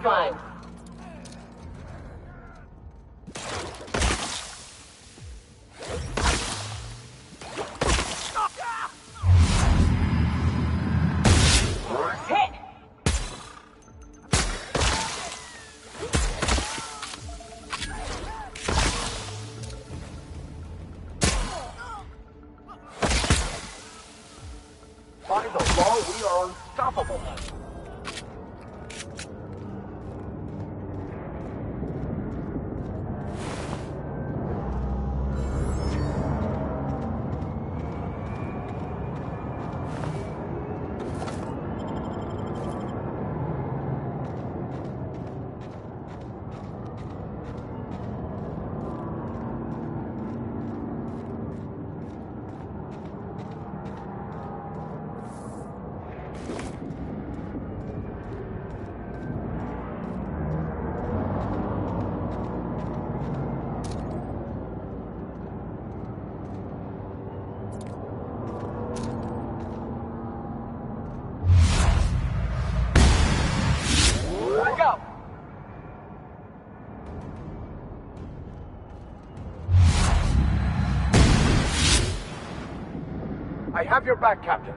go! Hit! By the law, we are unstoppable. Go! I have your back, Captain.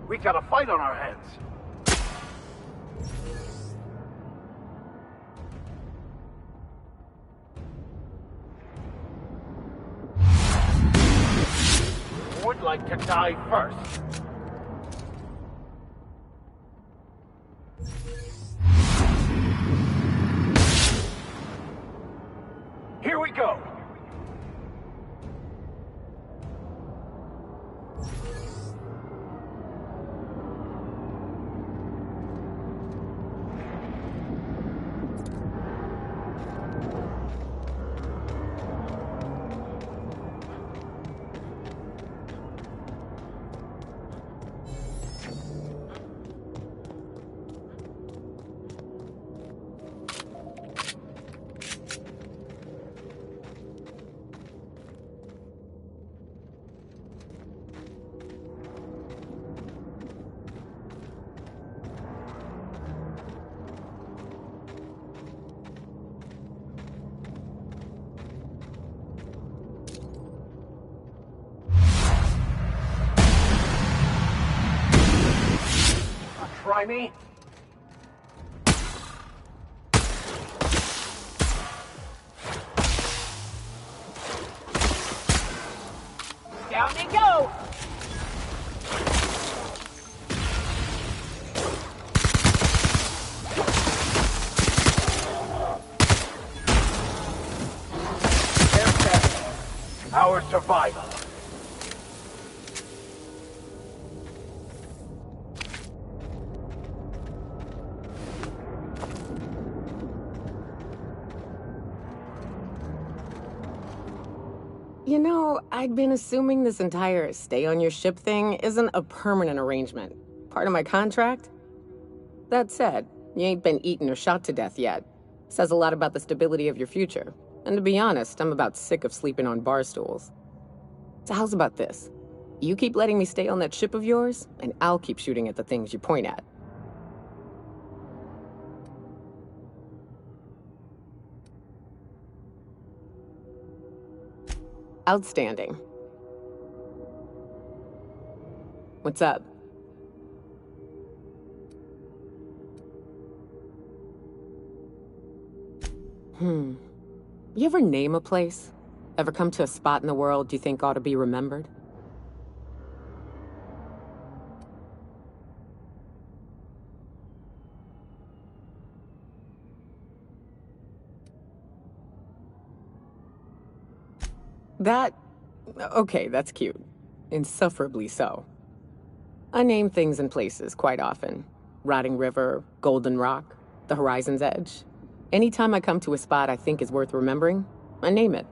We got a fight on our hands. Would like to die first. Here we go. Try me? Down they go! They're dead. Our survival. You know, I'd been assuming this entire stay on your ship thing isn't a permanent arrangement. Part of my contract? That said, you ain't been eaten or shot to death yet. Says a lot about the stability of your future. And to be honest, I'm about sick of sleeping on bar stools. So how's about this? You keep letting me stay on that ship of yours, and I'll keep shooting at the things you point at. Outstanding. What's up? You ever name a place? Ever come to a spot in the world you think ought to be remembered? Okay, that's cute. Insufferably so. I name things and places quite often. Rotting River, Golden Rock, the Horizon's Edge. Anytime I come to a spot I think is worth remembering, I name it.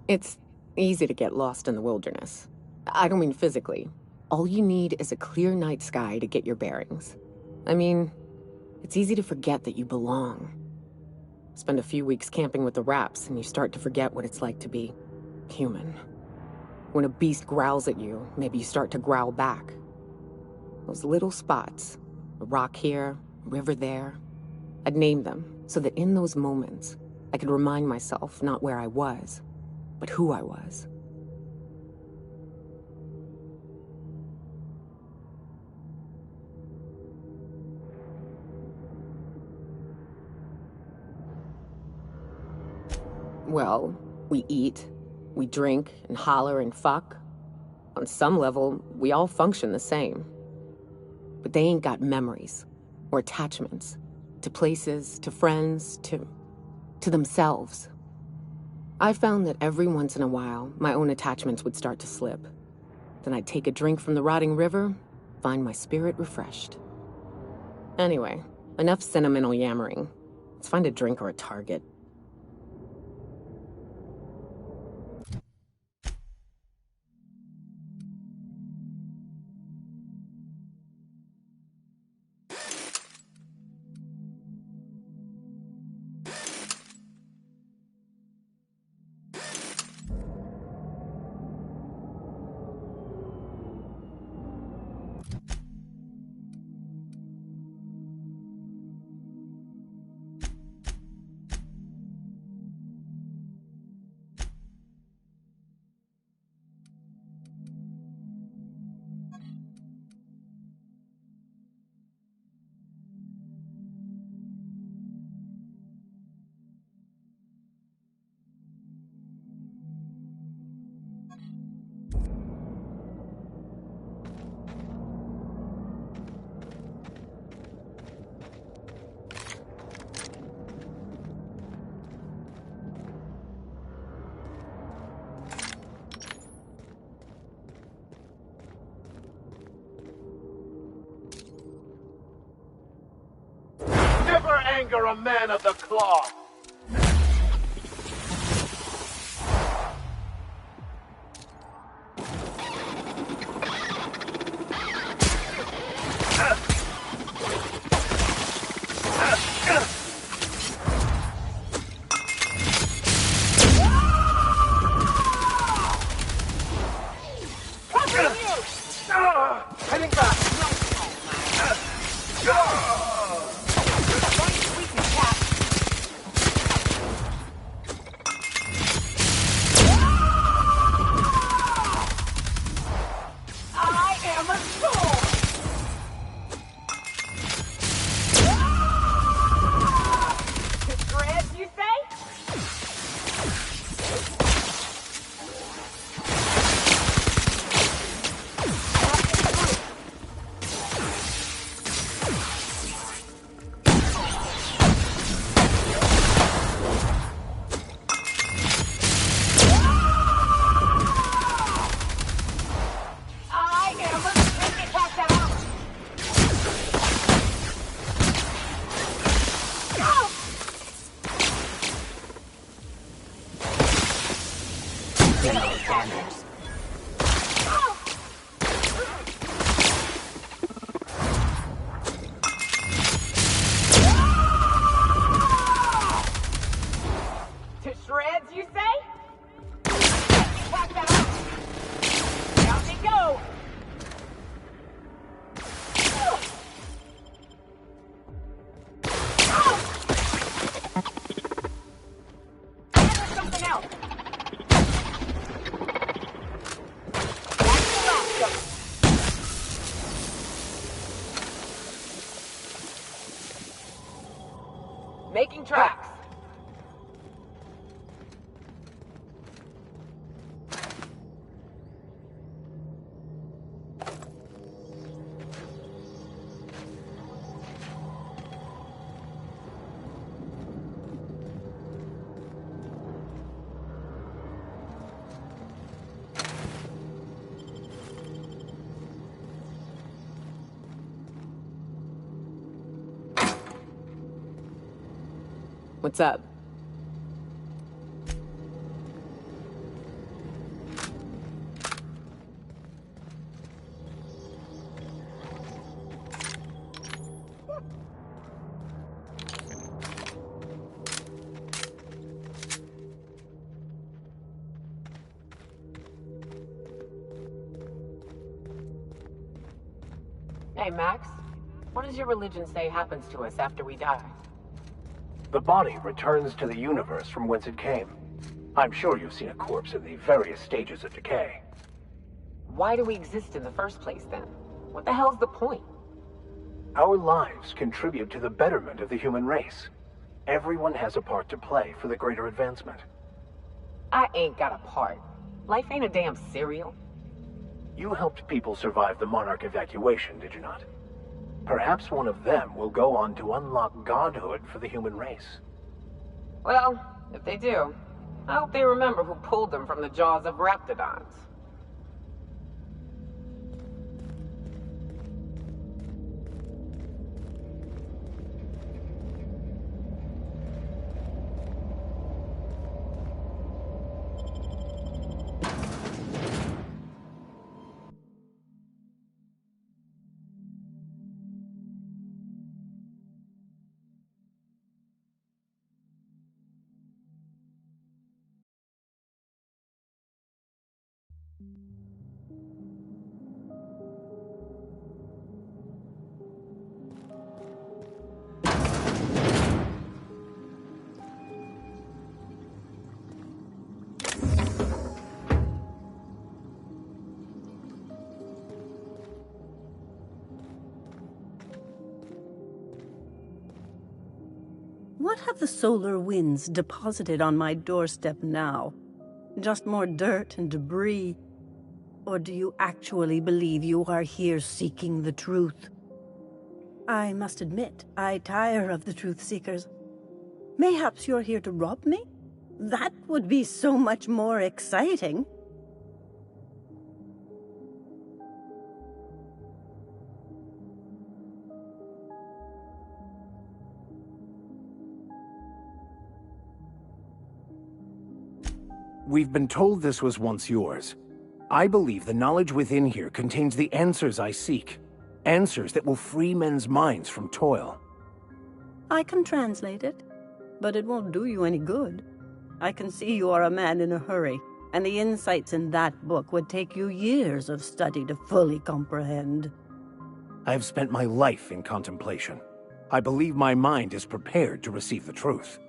It's easy to get lost in the wilderness. I don't mean physically. All you need is a clear night sky to get your bearings. I mean, it's easy to forget that you belong. Spend a few weeks camping with the Raps, and you start to forget what it's like to be human. When a beast growls at you, maybe you start to growl back. Those little spots, a rock here, a river there, I'd name them so that in those moments, I could remind myself not where I was, but who I was. Well, we eat, we drink and holler and fuck. On some level, we all function the same. But they ain't got memories or attachments to places, to friends, to themselves. I found that every once in a while, my own attachments would start to slip. Then I'd take a drink from the rotting river, find my spirit refreshed. Anyway, enough sentimental yammering. Let's find a drink or a target. Never anger a man of the cloth! Heading back! To shreds, you say? Pack that up. Down we go. There's something else. That's the last of it. Making tracks. What's up? Hey, Max. What does your religion say happens to us after we die? The body returns to the universe from whence it came. I'm sure you've seen a corpse in the various stages of decay. Why do we exist in the first place, then? What the hell's the point? Our lives contribute to the betterment of the human race. Everyone has a part to play for the greater advancement. I ain't got a part. Life ain't a damn cereal. You helped people survive the Monarch evacuation, did you not? Perhaps one of them will go on to unlock godhood for the human race. Well, if they do, I hope they remember who pulled them from the jaws of raptidons. What have the solar winds deposited on my doorstep now? Just more dirt and debris? Or do you actually believe you are here seeking the truth? I must admit, I tire of the truth seekers. Mayhaps you're here to rob me? That would be so much more exciting. We've been told this was once yours. I believe the knowledge within here contains the answers I seek. Answers that will free men's minds from toil. I can translate it, but it won't do you any good. I can see you are a man in a hurry, and the insights in that book would take you years of study to fully comprehend. I have spent my life in contemplation. I believe my mind is prepared to receive the truth.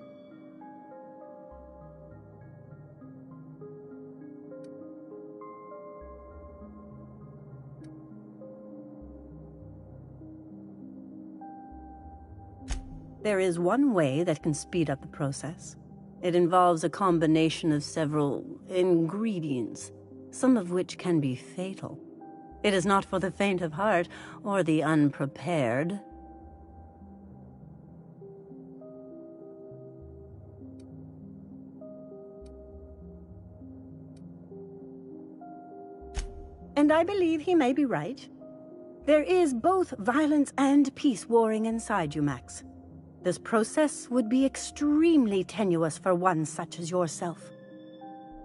There is one way that can speed up the process. It involves a combination of several ingredients, some of which can be fatal. It is not for the faint of heart or the unprepared. And I believe he may be right. There is both violence and peace warring inside you, Max. This process would be extremely tenuous for one such as yourself.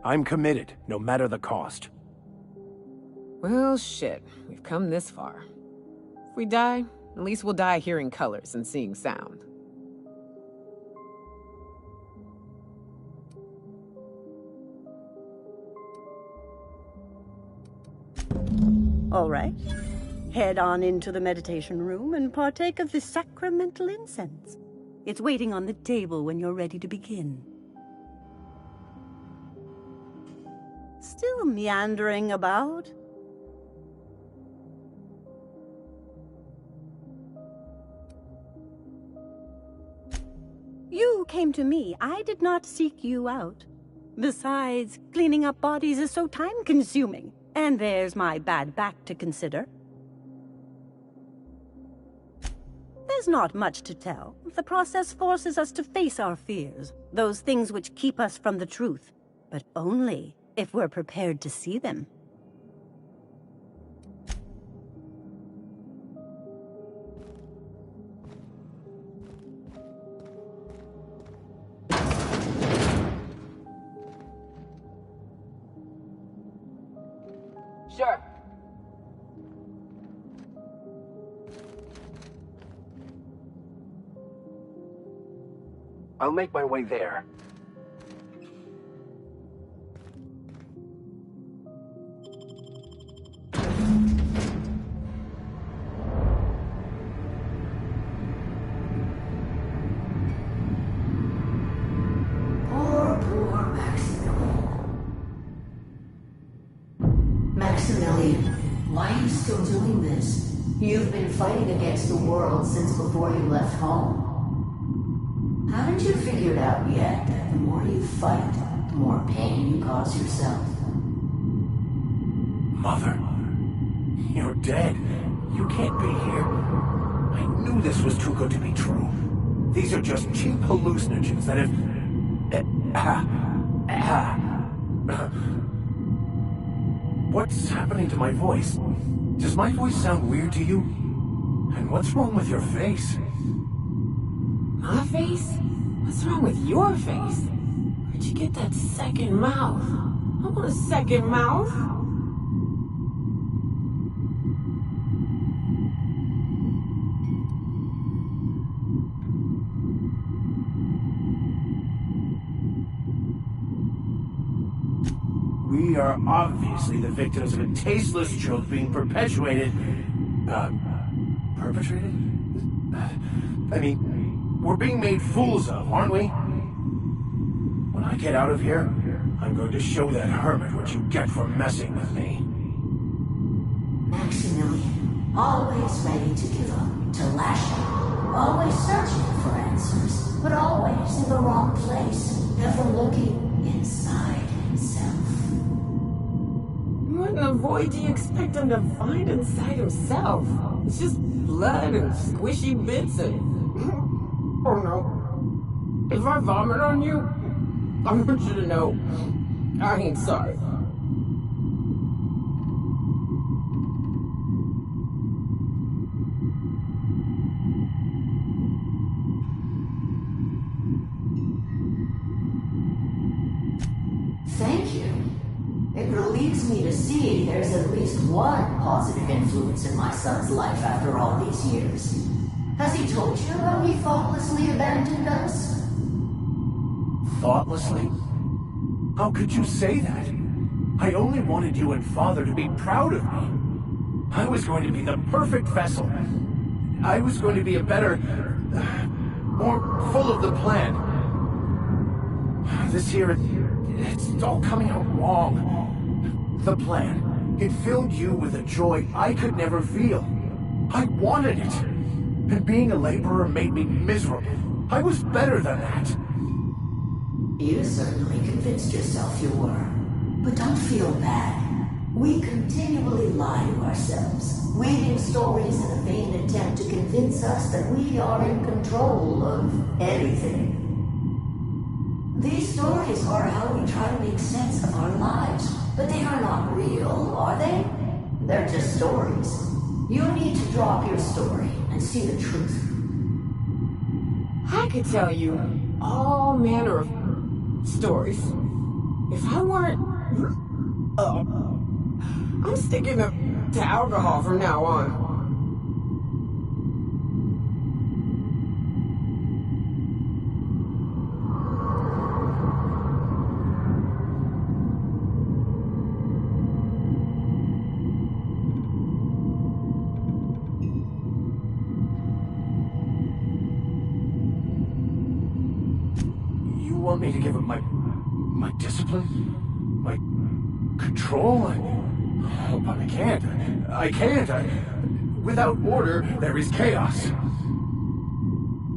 I'm committed, no matter the cost. Well, shit. We've come this far. If we die, at least we'll die hearing colors and seeing sound. All right. Head on into the meditation room and partake of the sacramental incense. It's waiting on the table when you're ready to begin. Still meandering about? You came to me. I did not seek you out. Besides, cleaning up bodies is so time-consuming. And there's my bad back to consider. There's not much to tell. The process forces us to face our fears, those things which keep us from the truth, but only if we're prepared to see them. Sure. I'll make my way there. years. You've been fighting against the world since before you left home. Haven't you figured out yet that the more you fight, the more pain you cause yourself? Mother, you're dead. You can't be here. I knew this was too good to be true. These are just cheap hallucinogens that have... What's happening to my voice? Does my voice sound weird to you? And what's wrong with your face? My face? What's wrong with your face? Where'd you get that second mouth? I want a second mouth. We are obviously the victims of a tasteless joke being perpetuated... perpetrated? I mean, we're being made fools of, aren't we? When I get out of here, I'm going to show that hermit what you get for messing with me. Maximilian, always ready to give up, to lash out, always searching for answers, but always in the wrong place, never looking inside himself. What in the void do you expect him to find inside himself? It's just blood and squishy bits and... Oh no. If I vomit on you, I want you to know I ain't sorry. Thank you. It relieves me to see there's at least one positive influence in my son's life after all these years. Has he told you how he thoughtlessly abandoned us? Thoughtlessly? How could you say that? I only wanted you and Father to be proud of me. I was going to be the perfect vessel. I was going to be a better... more full of the plan. This here, it's all coming out wrong. The plan. It filled you with a joy I could never feel. I wanted it. And being a laborer made me miserable. I was better than that. You certainly convinced yourself you were. But don't feel bad. We continually lie to ourselves, weaving stories in a vain attempt to convince us that we are in control of anything. These stories are how we try to make sense of our lives, but they are not real, are they? They're just stories. You need to drop your story and see the truth. I could tell you all manner of stories. If I weren't... I'm sticking to alcohol from now on. You want me to give up my discipline? My control? But I can't. I can't. Without order, there is chaos.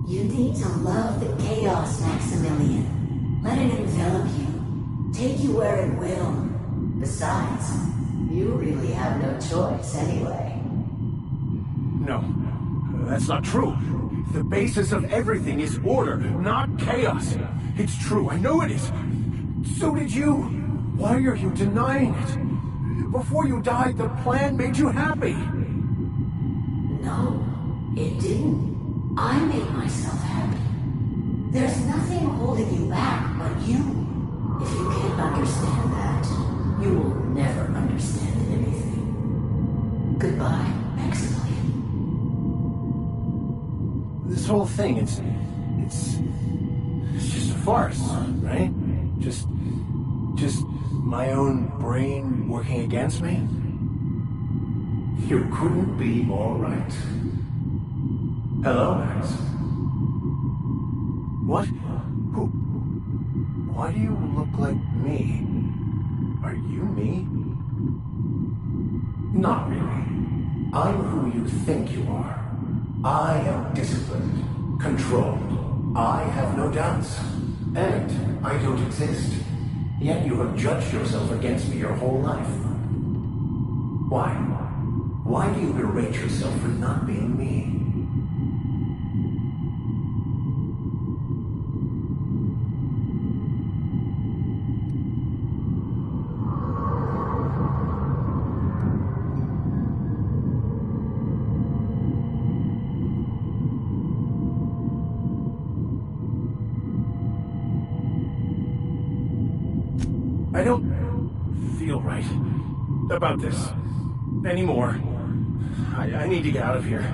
You need to love the chaos, Maximilian. Let it envelop you. Take you where it will. Besides, you really have no choice anyway. No, that's not true. The basis of everything is order, not chaos. It's true, I know it is. So did you. Why are you denying it? Before you died, the plan made you happy. No, it didn't. I made myself happy. There's nothing holding you back but you. If you can't understand that, you will never understand anything. Goodbye, Maximilian. This whole thing, it's just a farce, right? Just my own brain working against me? You couldn't be more right. Hello, Max. What? Who? Why do you look like me? Are you me? Not really. I'm who you think you are. I am disciplined, controlled. I have no doubts. And I don't exist. Yet you have judged yourself against me your whole life. Why? Why do you berate yourself for not being me? I don't feel right about this anymore. I need to get out of here.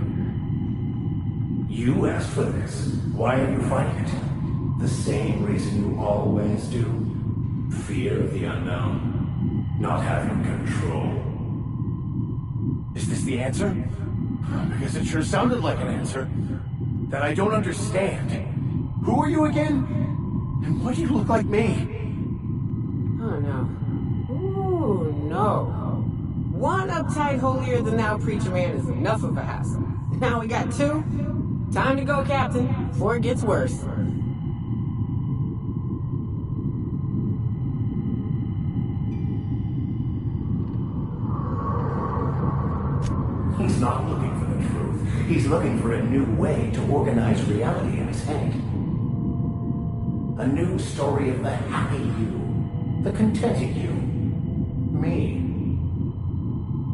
You asked for this. Why are you fighting it? The same reason you always do. Fear of the unknown. Not having control. Is this the answer? Because it sure sounded like an answer that I don't understand. Who are you again? And why do you look like me? Oh no. Ooh, no. One uptight holier-than-thou preacher man is enough of a hassle. Now we got two. Time to go, Captain, before it gets worse. He's not looking for the truth. He's looking for a new way to organize reality in his head. A new story of the happy you, the contented you, me.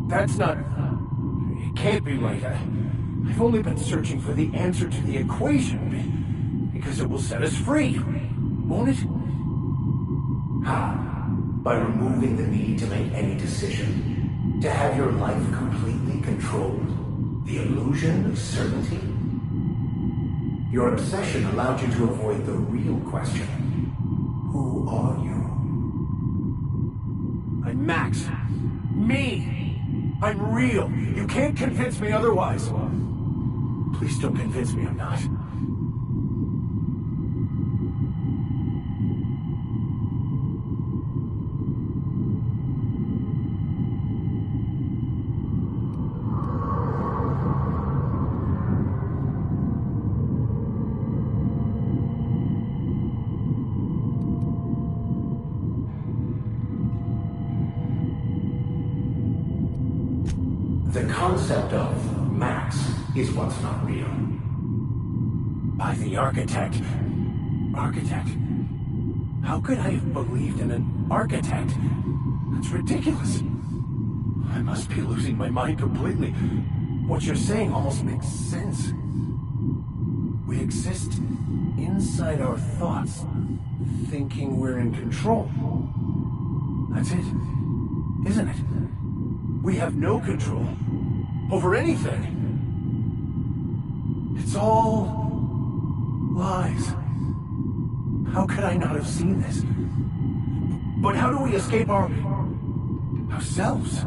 That's not... It can't be right. I've only been searching for the answer to the equation because it will set us free, won't it? How? By removing the need to make any decision, to have your life completely controlled, the illusion of certainty. Your obsession allowed you to avoid the real question. Who are you? I'm Max. Me! I'm real. You can't convince me otherwise. Please don't convince me I'm not. The concept of Max is what's not real. By the architect. Architect? How could I have believed in an architect? That's ridiculous. I must be losing my mind completely. What you're saying almost makes sense. We exist inside our thoughts, thinking we're in control. That's it, isn't it? We have no control over anything. It's all lies. How could I not have seen this? But how do we escape ourselves?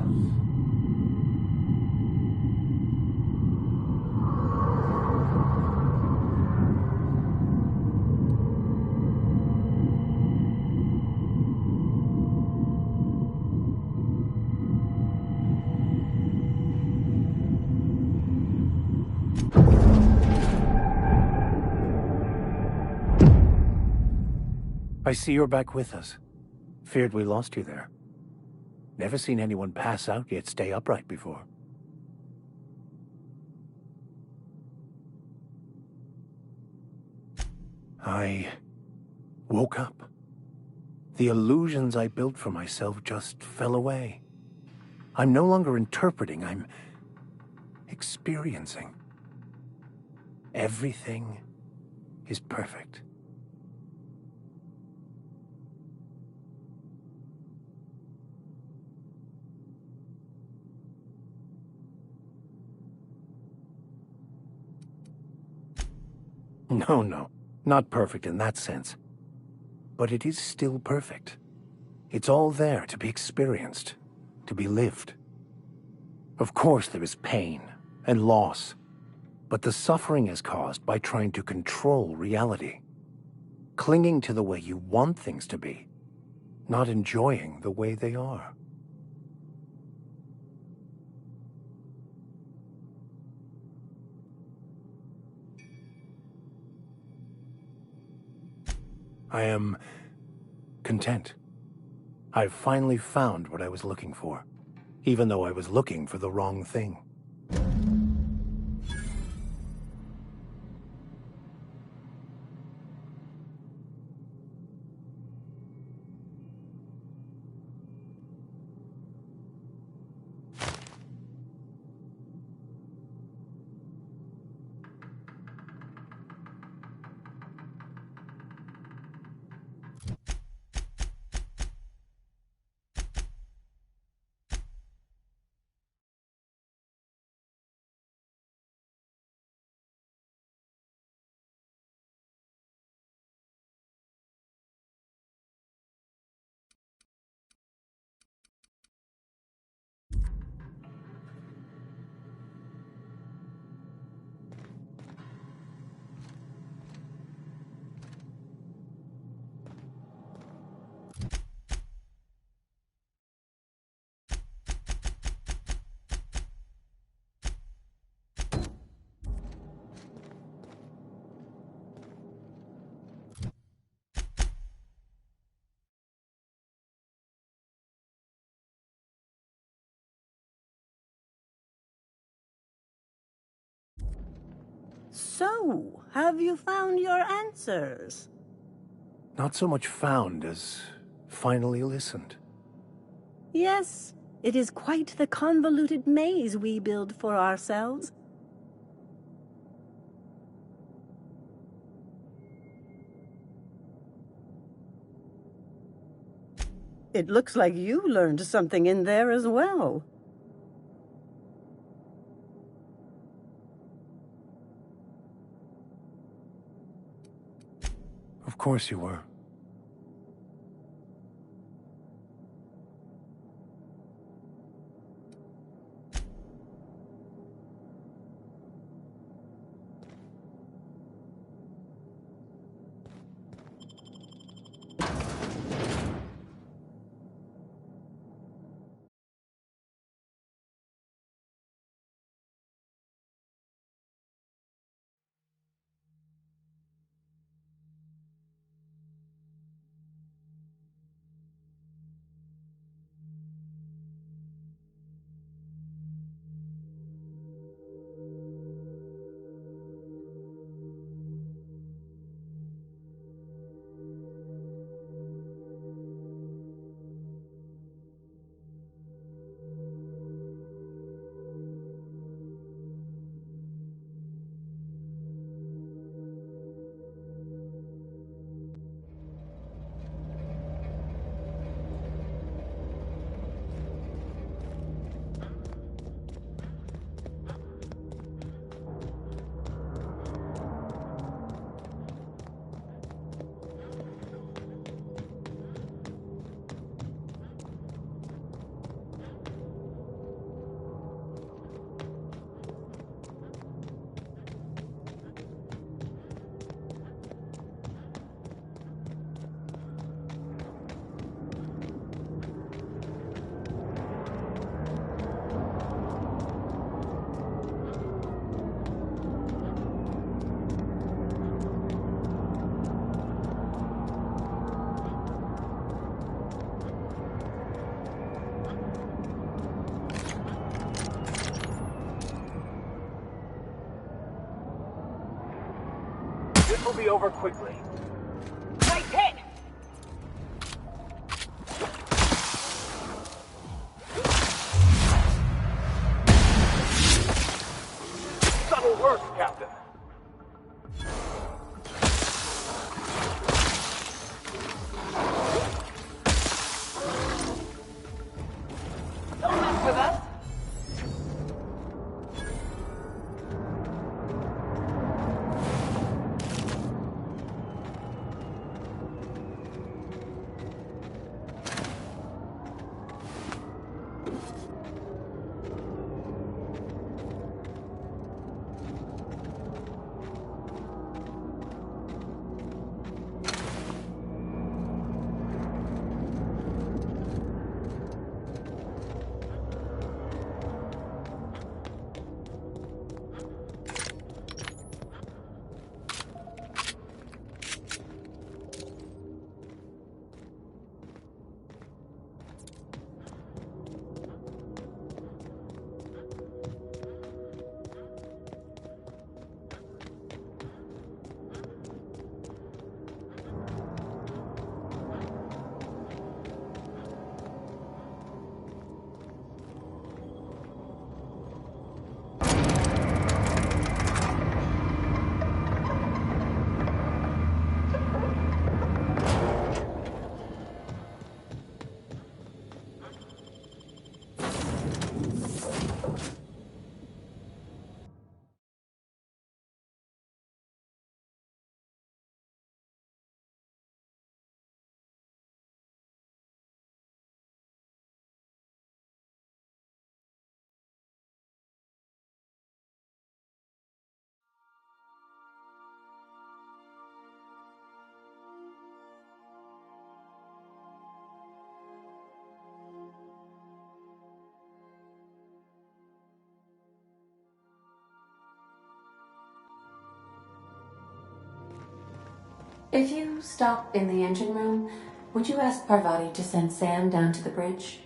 I see you're back with us. Feared we lost you there. Never seen anyone pass out yet stay upright before. I woke up. The illusions I built for myself just fell away. I'm no longer interpreting, I'm experiencing. Everything is perfect. No, not perfect in that sense. But it is still perfect. It's all there to be experienced, to be lived. Of course there is pain and loss, but the suffering is caused by trying to control reality, clinging to the way you want things to be, not enjoying the way they are. I am content. I've finally found what I was looking for, even though I was looking for the wrong thing. So, have you found your answers? Not so much found as finally listened. Yes, it is quite the convoluted maze we build for ourselves. It looks like you learned something in there as well. Of course you were. This will be over quickly. Nice hit! Subtle work, Captain. Don't mess with us. If you stop in the engine room, would you ask Parvati to send Sam down to the bridge?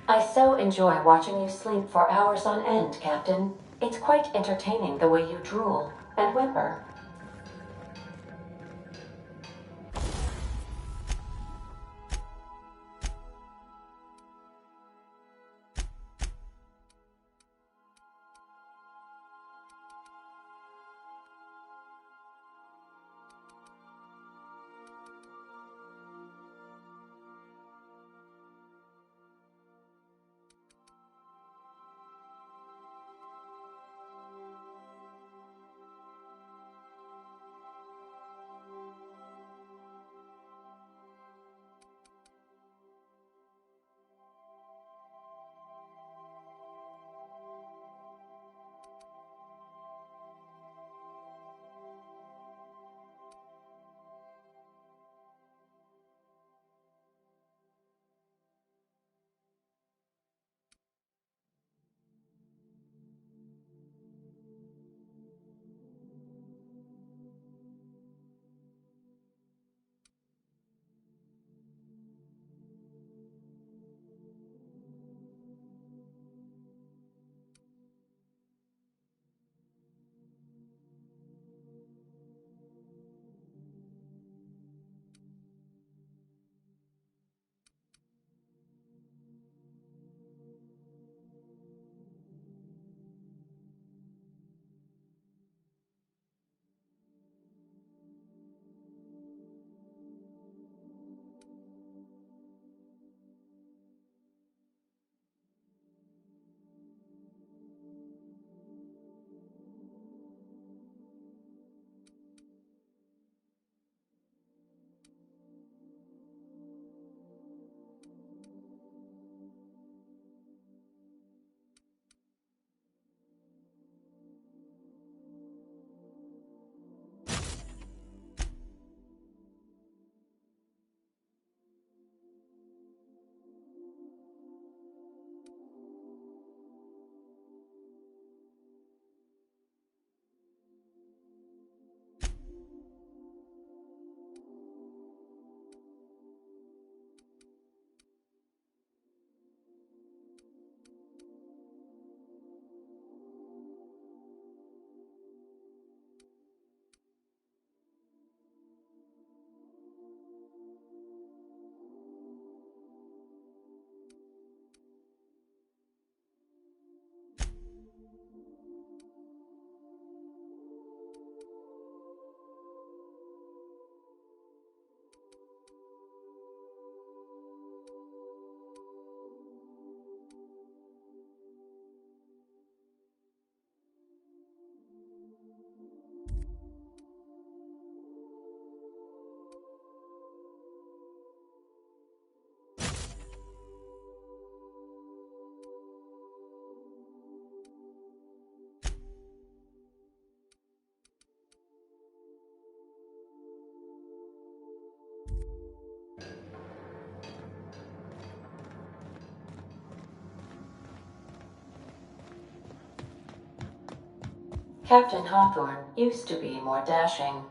I so enjoy watching you sleep for hours on end, Captain. It's quite entertaining the way you drool and whimper. Captain Hawthorne used to be more dashing.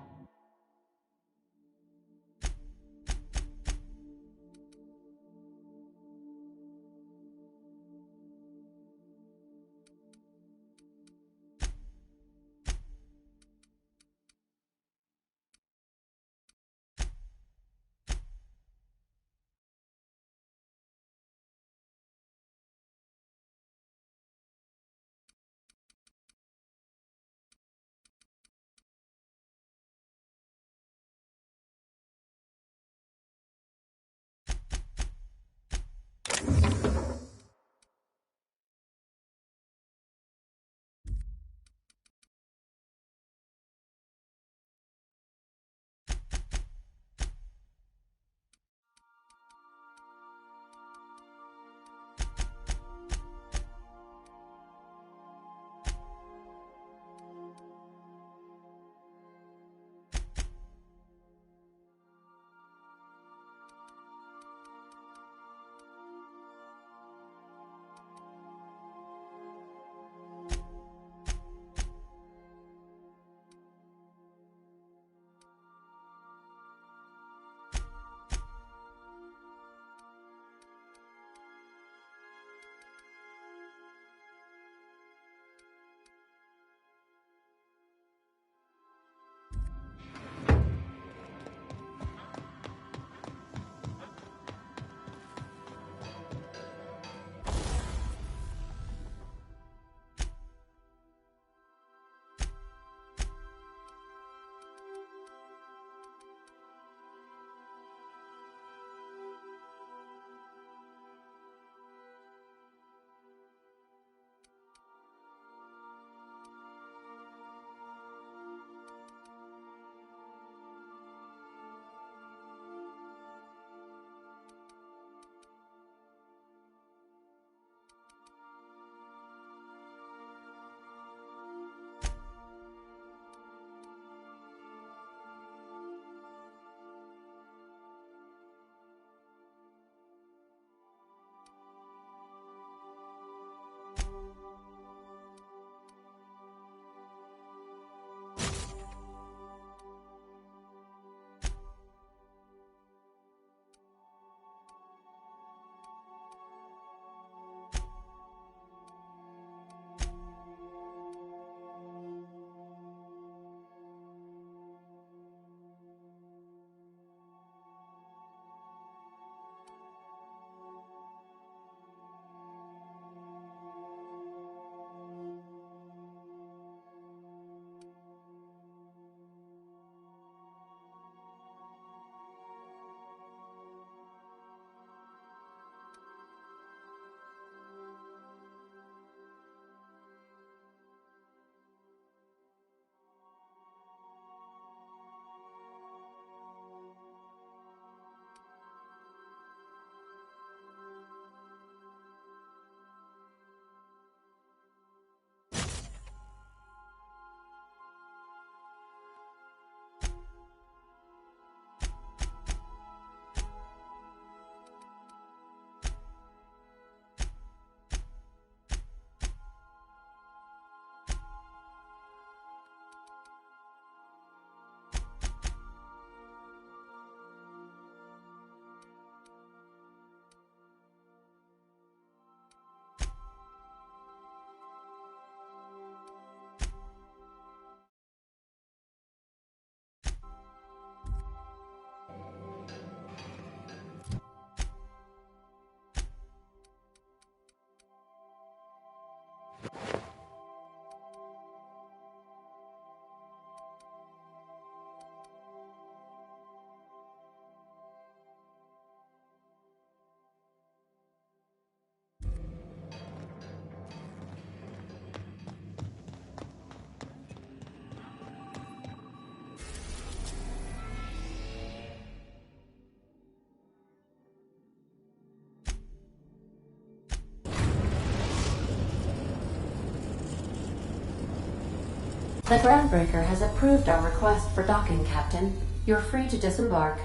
The Groundbreaker has approved our request for docking, Captain. You're free to disembark.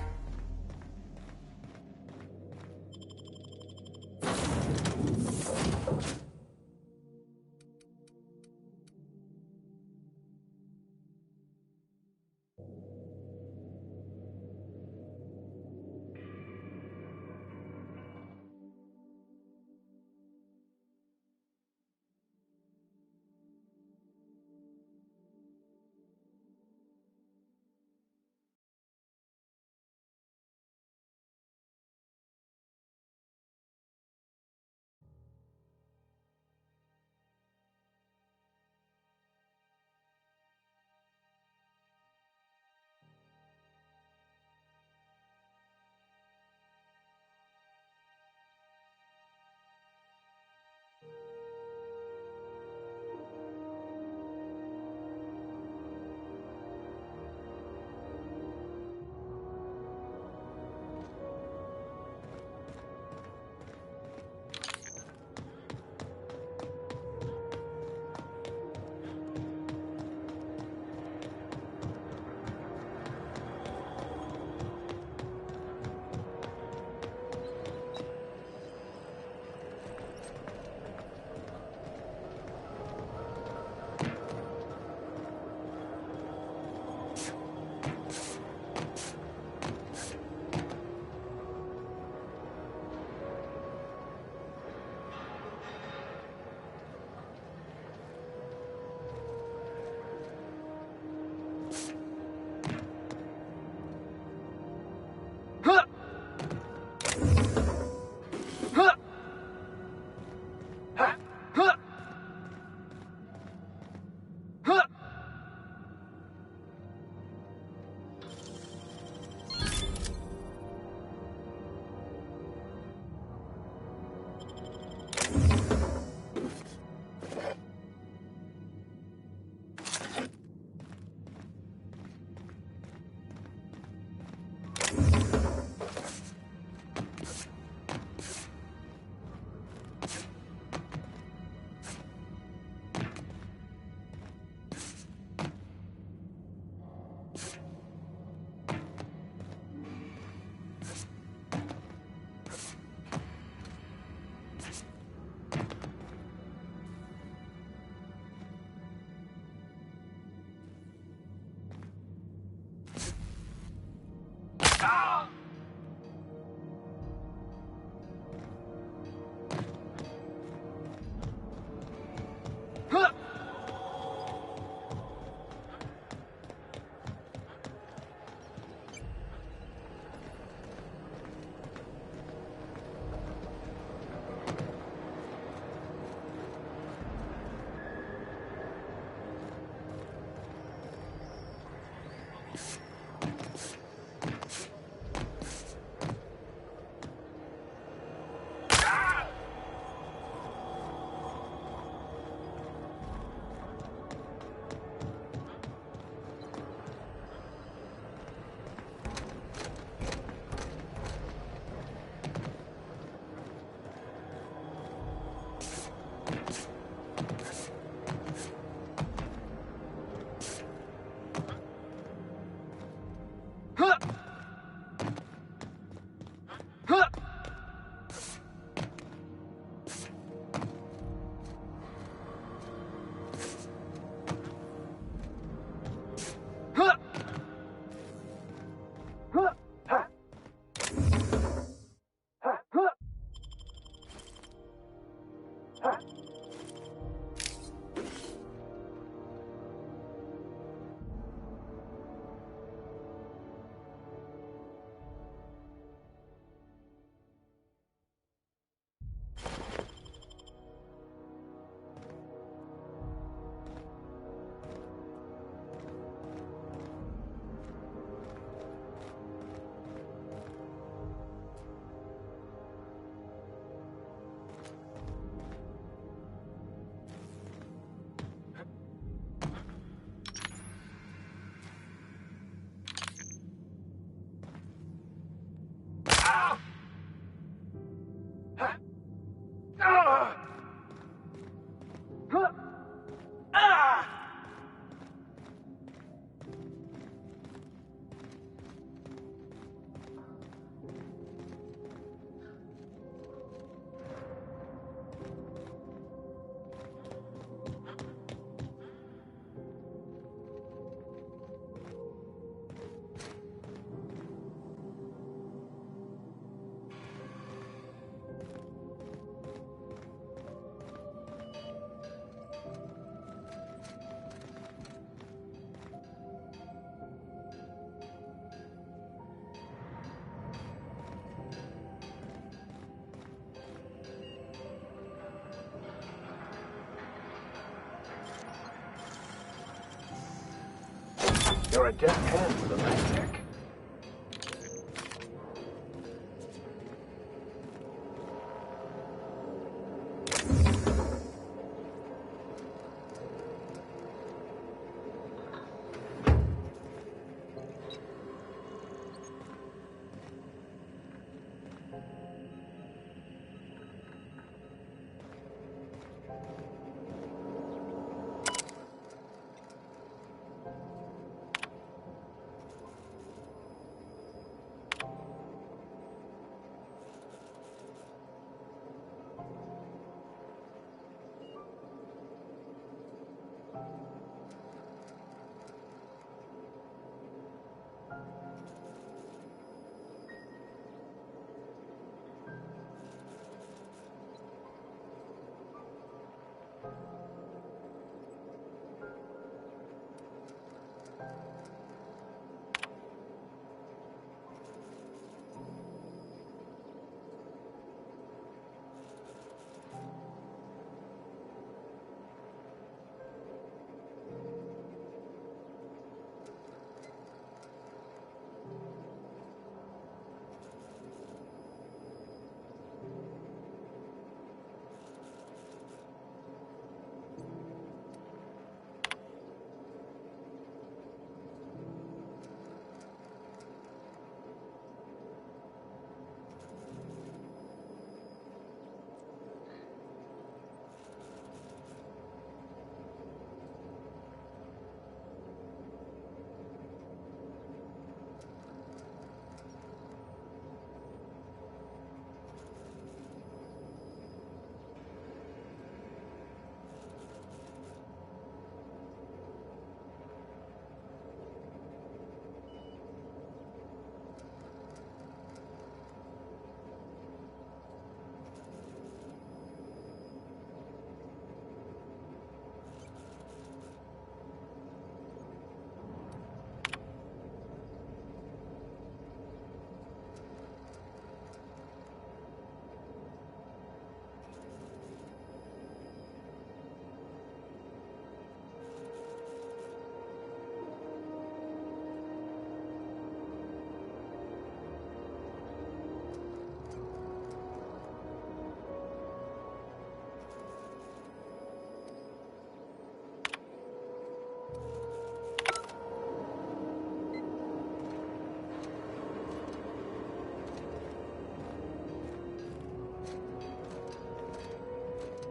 You're a deft hand with a matchstick.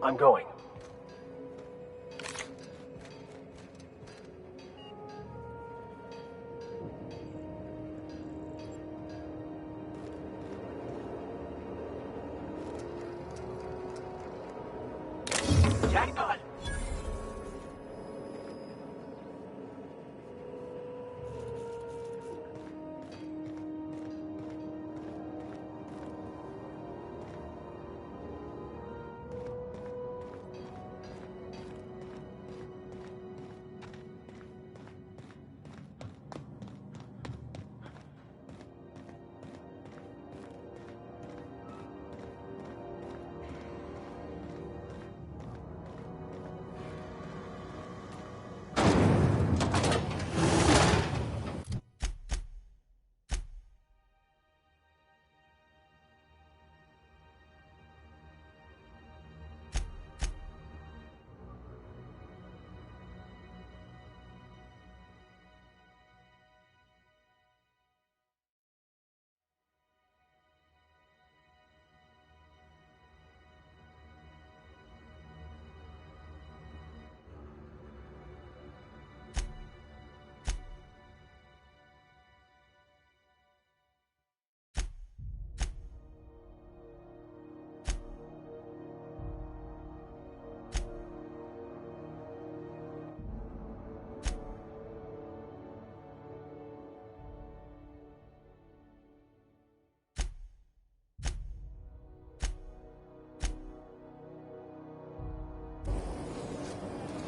I'm going. Jackpot!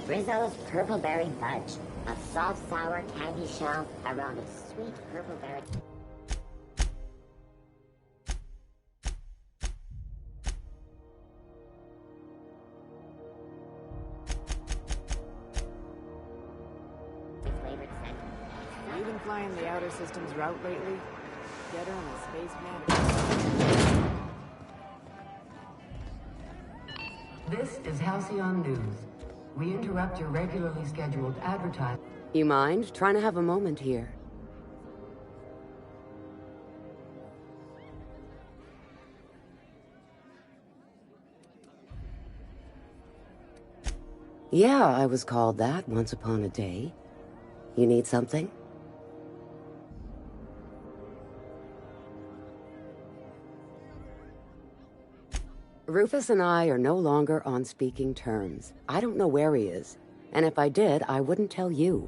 Rizzo's Purple Berry Fudge. A soft, sour candy shell around a sweet purple berry. Flavored scent. You been flying the Outer Systems route lately? Get her on a space man. This is Halcyon News. We interrupt your regularly scheduled advertising. You mind trying to have a moment here? Yeah, I was called that once upon a day. You need something? Rufus and I are no longer on speaking terms. I don't know where he is, and if I did, I wouldn't tell you.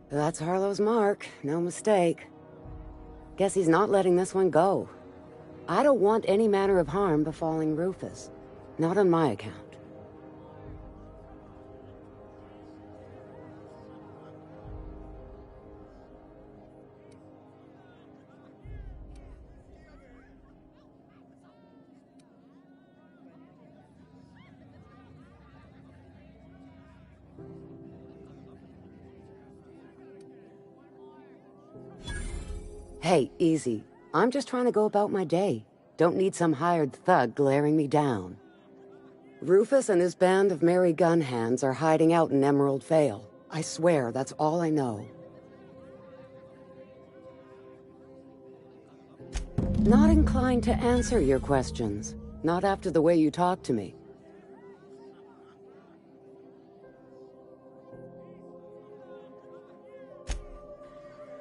That's Harlow's mark, no mistake. Guess he's not letting this one go. I don't want any manner of harm befalling Rufus. Not on my account. Hey, easy. I'm just trying to go about my day. Don't need some hired thug glaring me down. Rufus and his band of merry gun hands are hiding out in Emerald Vale. I swear, that's all I know. Not inclined to answer your questions. Not after the way you talk to me.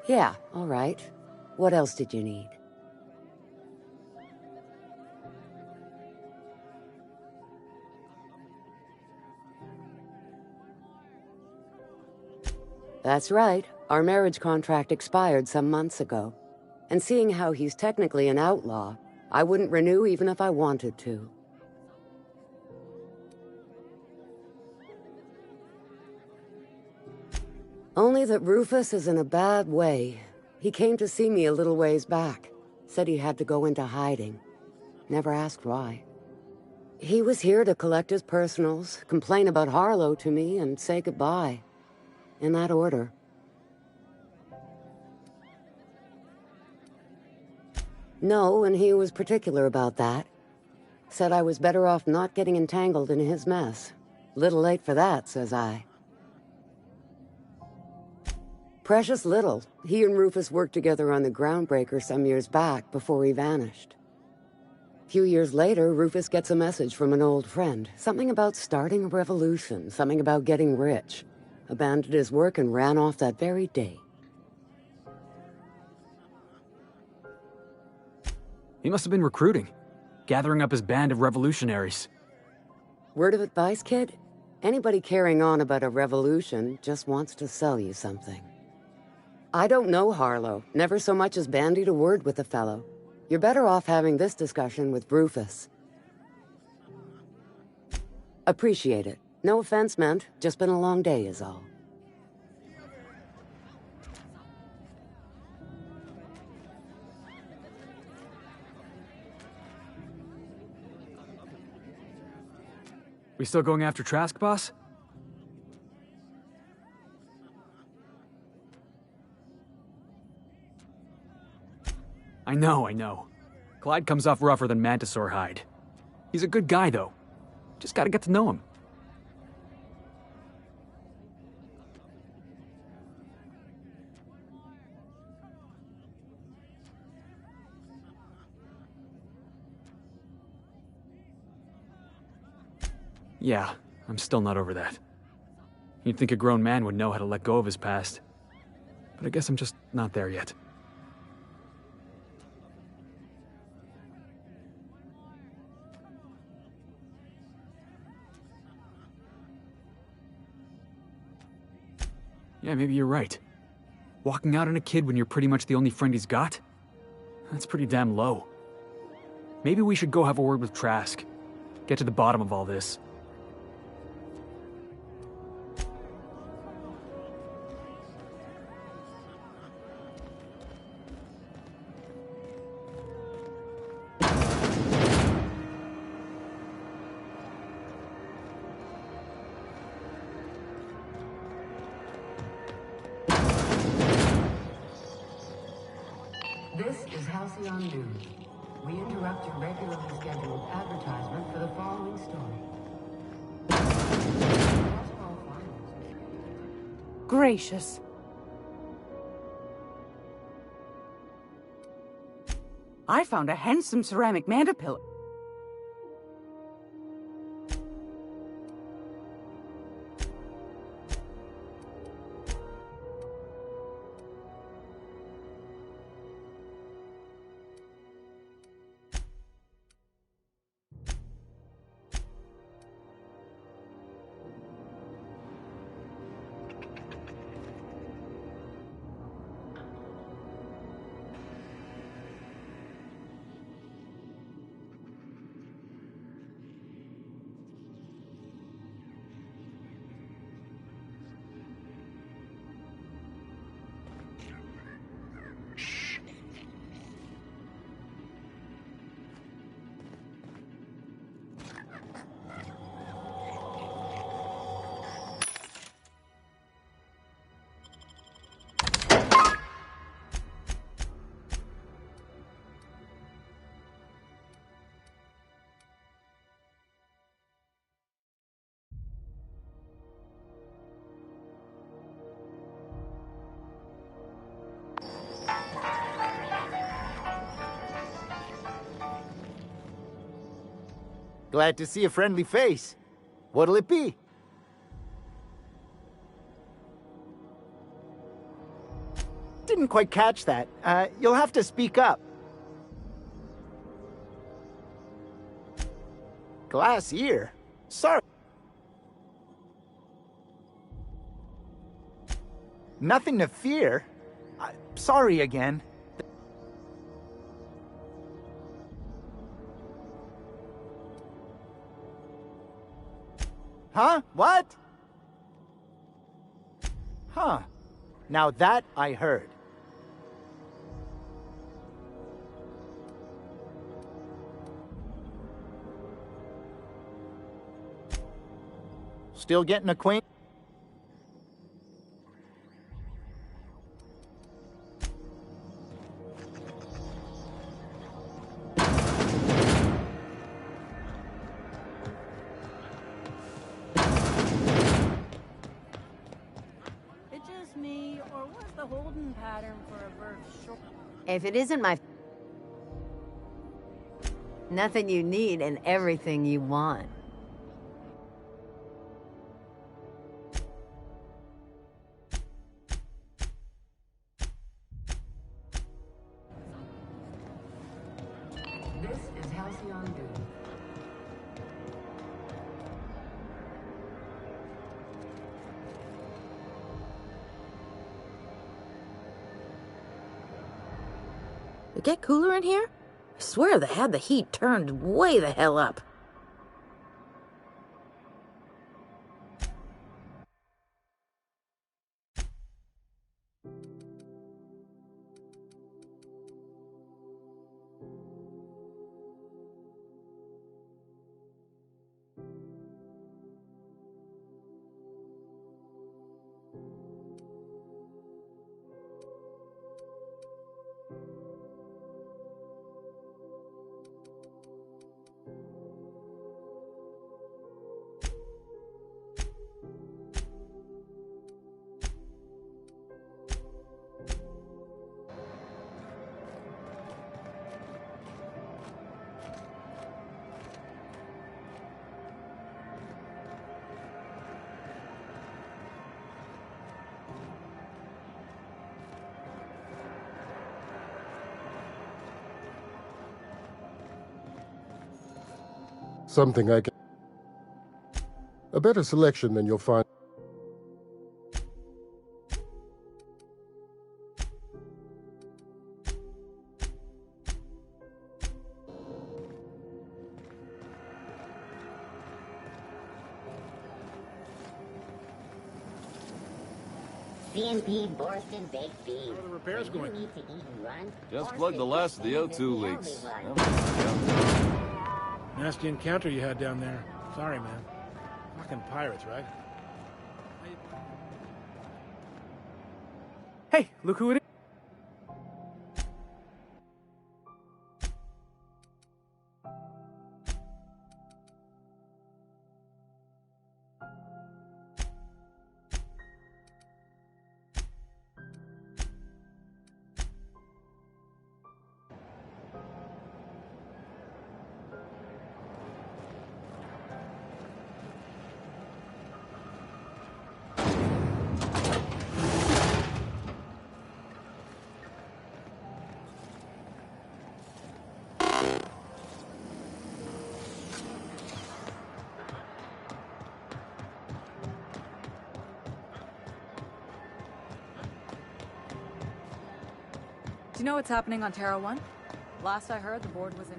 Yeah, all right. What else did you need? That's right. Our marriage contract expired some months ago. And seeing how he's technically an outlaw, I wouldn't renew even if I wanted to. Only that Rufus is in a bad way. He came to see me a little ways back. Said he had to go into hiding. Never asked why. He was here to collect his personals, complain about Harlow to me, and say goodbye. In that order. No, and he was particular about that. Said I was better off not getting entangled in his mess. Little late for that, says I. Precious little. He and Rufus worked together on the Groundbreaker some years back before he vanished. A few years later, Rufus gets a message from an old friend. Something about starting a revolution, something about getting rich. Abandoned his work and ran off that very day. He must have been recruiting, gathering up his band of revolutionaries. Word of advice, kid? Anybody carrying on about a revolution just wants to sell you something. I don't know Harlow, never so much as bandied a word with the fellow. You're better off having this discussion with Rufus. Appreciate it. No offense meant, just been a long day is all. We still going after Trask, boss? I know. Clyde comes off rougher than Mantisaur hide. He's a good guy, though. Just gotta get to know him. Yeah, I'm still not over that. You'd think a grown man would know how to let go of his past. But I guess I'm just not there yet. Yeah, maybe you're right. Walking out on a kid when you're pretty much the only friend he's got? That's pretty damn low. Maybe we should go have a word with Trask. Get to the bottom of all this. This is Halcyon News. We interrupt your regularly scheduled advertisement for the following story. Gracious. I found a handsome ceramic mandapillar. Glad to see a friendly face. What'll it be? Didn't quite catch that. You'll have to speak up. Glass ear? Sorry. Nothing to fear. Sorry again. Huh? What? Huh. Now that I heard. Still getting acquainted? It's just me, or was the the holding pattern for a bird short. If it isn't my... Nothing you need and everything you want. This is Halcyon News. It get cooler in here? I swear they had the heat turned way the hell up. Something I can... A better selection than you'll find... CMP Borston Baked Beans. How are the repairs going? You need to eat and run. Just plugged the last of the O2 leaks. Nasty encounter you had down there. Sorry, man. Fucking pirates, right? Hey, look who it is. Do you know what's happening on Terra 1? Last I heard, the board was in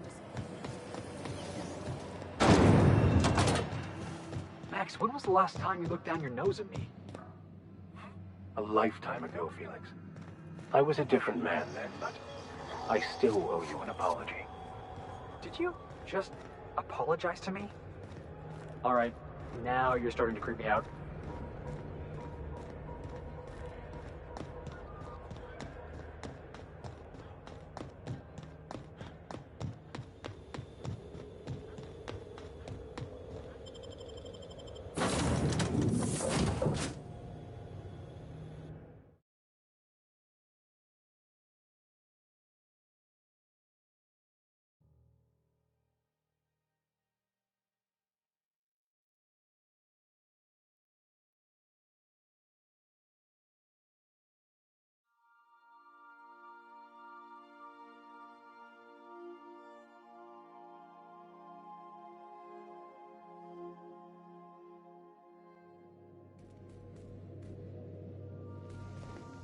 Max, when was the last time you looked down your nose at me? A lifetime ago, Felix. I was a different man then, but I still owe you an apology. Did you just apologize to me? Alright, now you're starting to creep me out.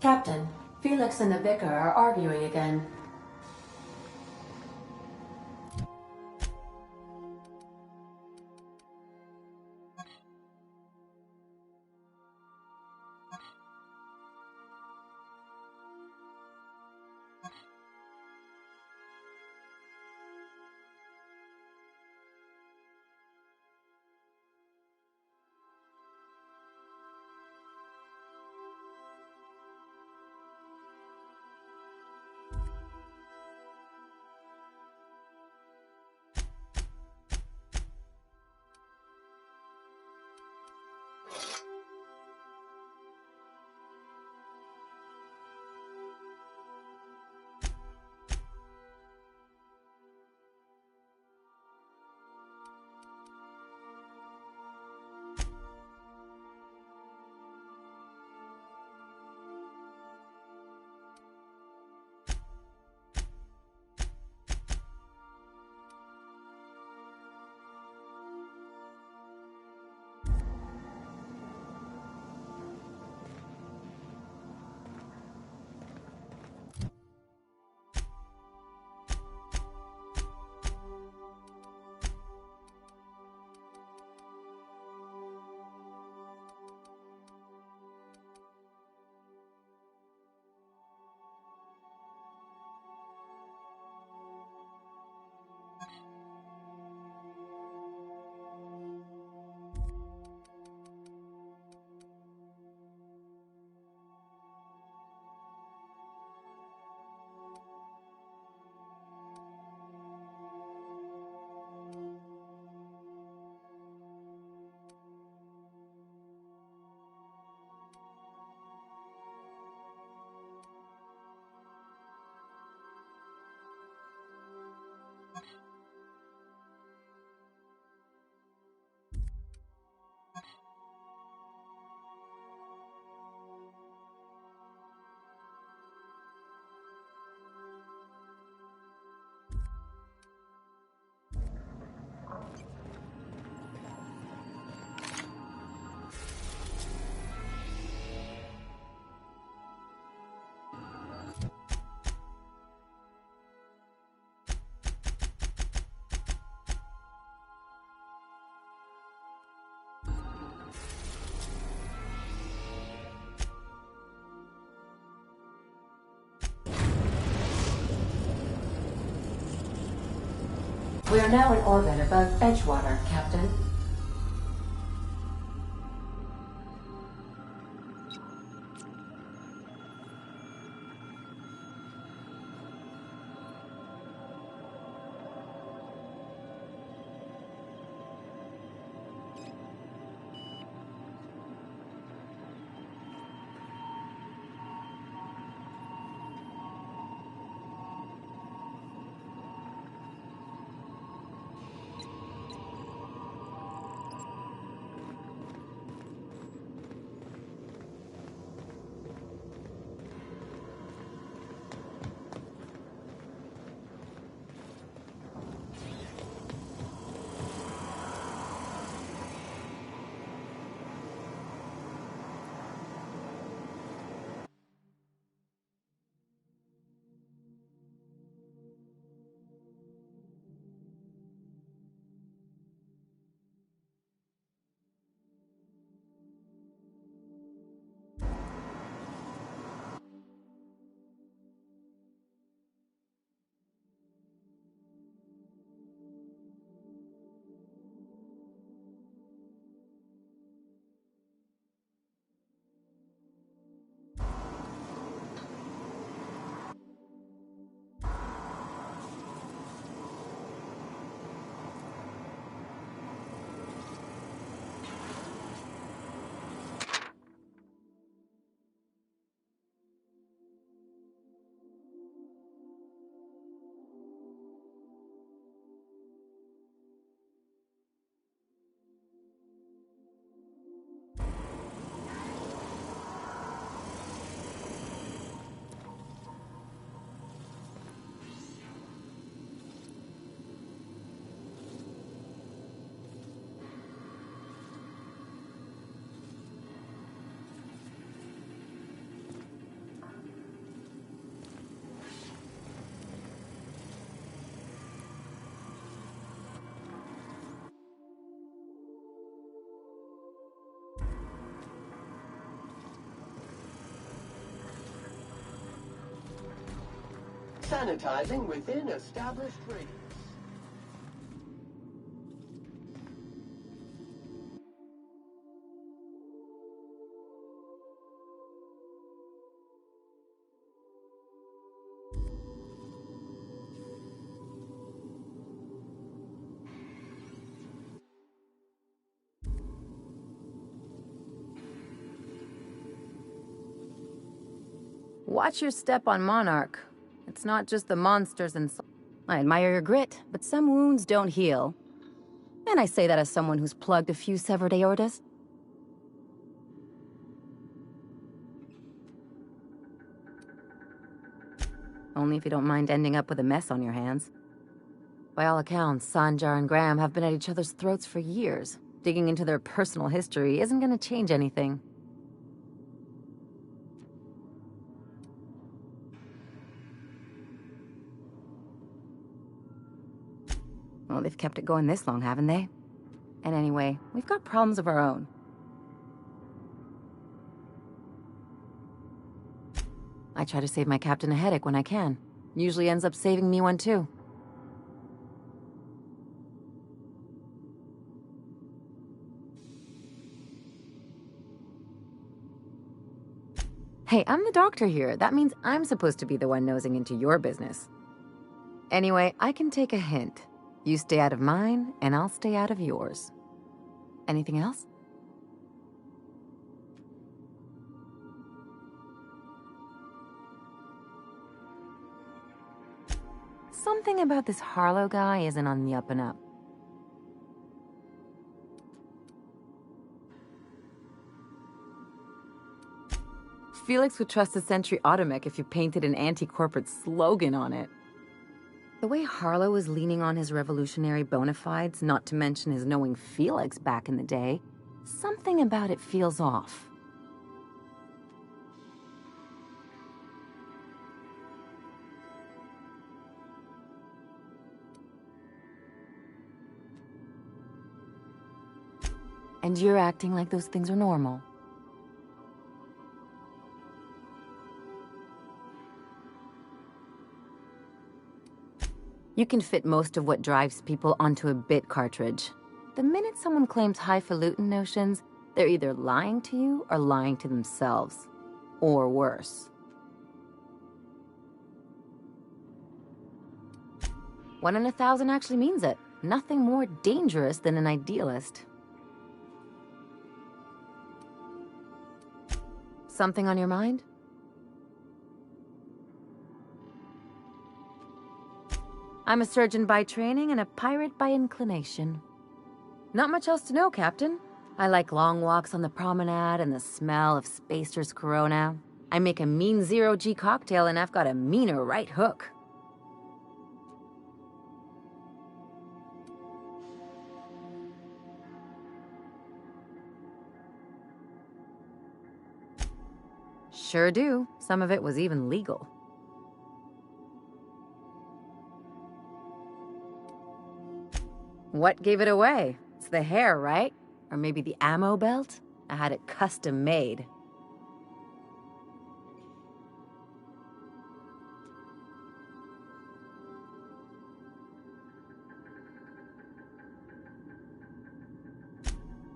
Captain, Felix and the Vicar are arguing again. are now in orbit above Edgewater, Captain. Sanitizing within established radius. Watch your step on Monarch. It's not just the monsters and... I admire your grit, but some wounds don't heal. And I say that as someone who's plugged a few severed aortas. Only if you don't mind ending up with a mess on your hands. By all accounts, Sanjar and Graham have been at each other's throats for years. Digging into their personal history isn't gonna change anything. Well, they've kept it going this long, haven't they? And anyway, we've got problems of our own. I try to save my captain a headache when I can. Usually ends up saving me one too. Hey, I'm the doctor here. That means I'm supposed to be the one nosing into your business. Anyway, I can take a hint. You stay out of mine, and I'll stay out of yours. Anything else? Something about this Harlow guy isn't on the up and up. Felix would trust a Sentry Automech if you painted an anti-corporate slogan on it. The way Harlow is leaning on his revolutionary bona fides, not to mention his knowing Felix back in the day, something about it feels off. And you're acting like those things are normal. You can fit most of what drives people onto a bit cartridge. The minute someone claims highfalutin notions, they're either lying to you or lying to themselves. Or worse. 1 in 1,000 actually means it. Nothing more dangerous than an idealist. Something on your mind? I'm a surgeon by training and a pirate by inclination. Not much else to know, Captain. I like long walks on the promenade and the smell of Spacer's Corona. I make a mean zero-G cocktail and I've got a meaner right hook. Sure do. Some of it was even legal. What gave it away? It's the hair, right? Or maybe the ammo belt? I had it custom made.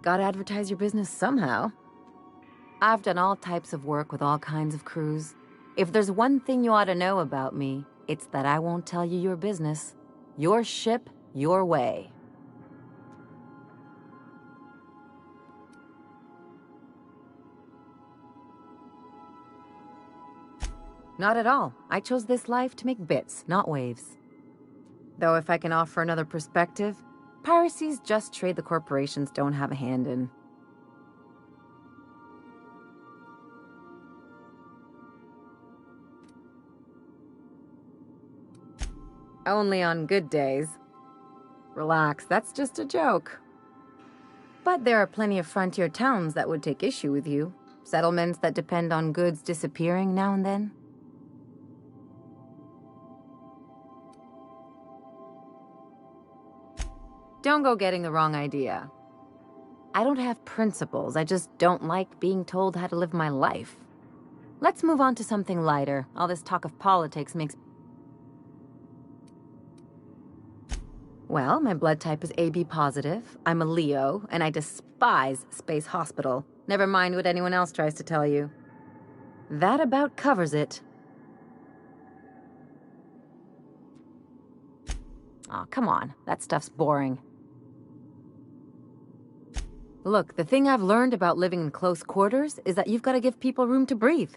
Gotta advertise your business somehow. I've done all types of work with all kinds of crews. If there's one thing you ought to know about me, it's that I won't tell you your business. Your ship, your way. Not at all. I chose this life to make bits, not waves. Though if I can offer another perspective, piracy's just trade the corporations don't have a hand in. Only on good days. Relax, that's just a joke. But there are plenty of frontier towns that would take issue with you. Settlements that depend on goods disappearing now and then. Don't go getting the wrong idea. I don't have principles, I just don't like being told how to live my life. Let's move on to something lighter. All this talk of politics makes... Well, my blood type is AB positive, I'm a Leo, and I despise Space Hospital. Never mind what anyone else tries to tell you. That about covers it. Aw, come on, that stuff's boring. Look, the thing I've learned about living in close quarters is that you've got to give people room to breathe.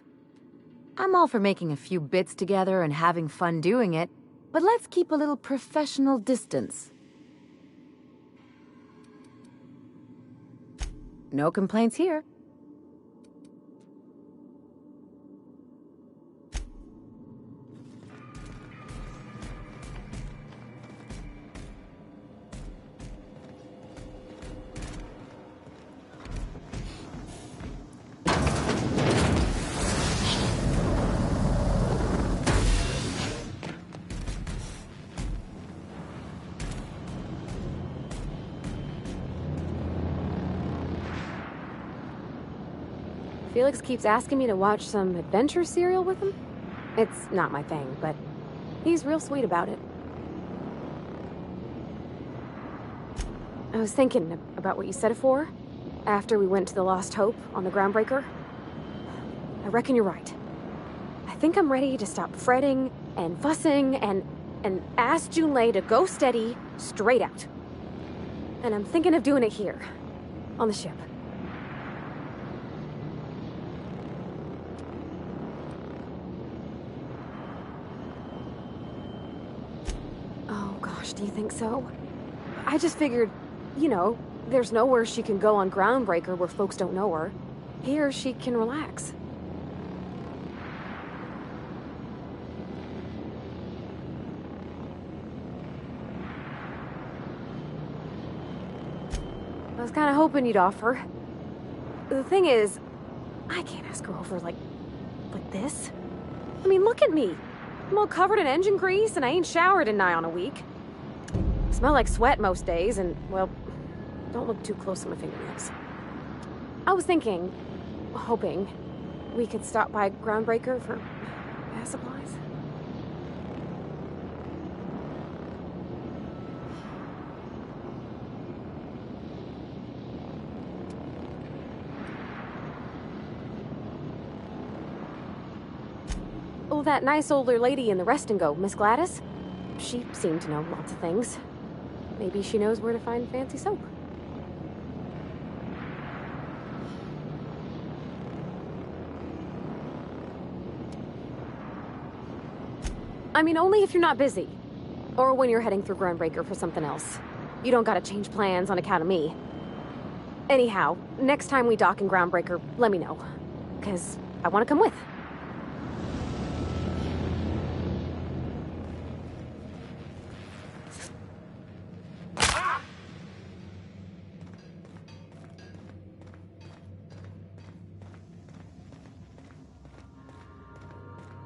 I'm all for making a few bits together and having fun doing it, but let's keep a little professional distance. No complaints here. Felix keeps asking me to watch some adventure serial with him. It's not my thing, but he's real sweet about it. I was thinking about what you said before, after we went to the Lost Hope on the Groundbreaker. I reckon you're right. I think I'm ready to stop fretting and fussing and ask Junlei to go steady, straight out. And I'm thinking of doing it here, on the ship. Do you think so? I just figured, you know, there's nowhere she can go on Groundbreaker where folks don't know her. Here, she can relax. I was kind of hoping you'd offer. The thing is, I can't ask her over like this. I mean, look at me. I'm all covered in engine grease and I ain't showered in nigh on a week. Smell like sweat most days, and, well, don't look too close to my fingernails. I was thinking, hoping, we could stop by Groundbreaker for gas supplies. Oh, that nice older lady in the rest and go, Miss Gladys? She seemed to know lots of things. Maybe she knows where to find fancy soap. I mean, only if you're not busy. Or when you're heading through Groundbreaker for something else. You don't gotta change plans on account of me. Anyhow, next time we dock in Groundbreaker, let me know. 'Cause I want to come with.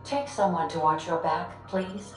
Take someone to watch your back, please.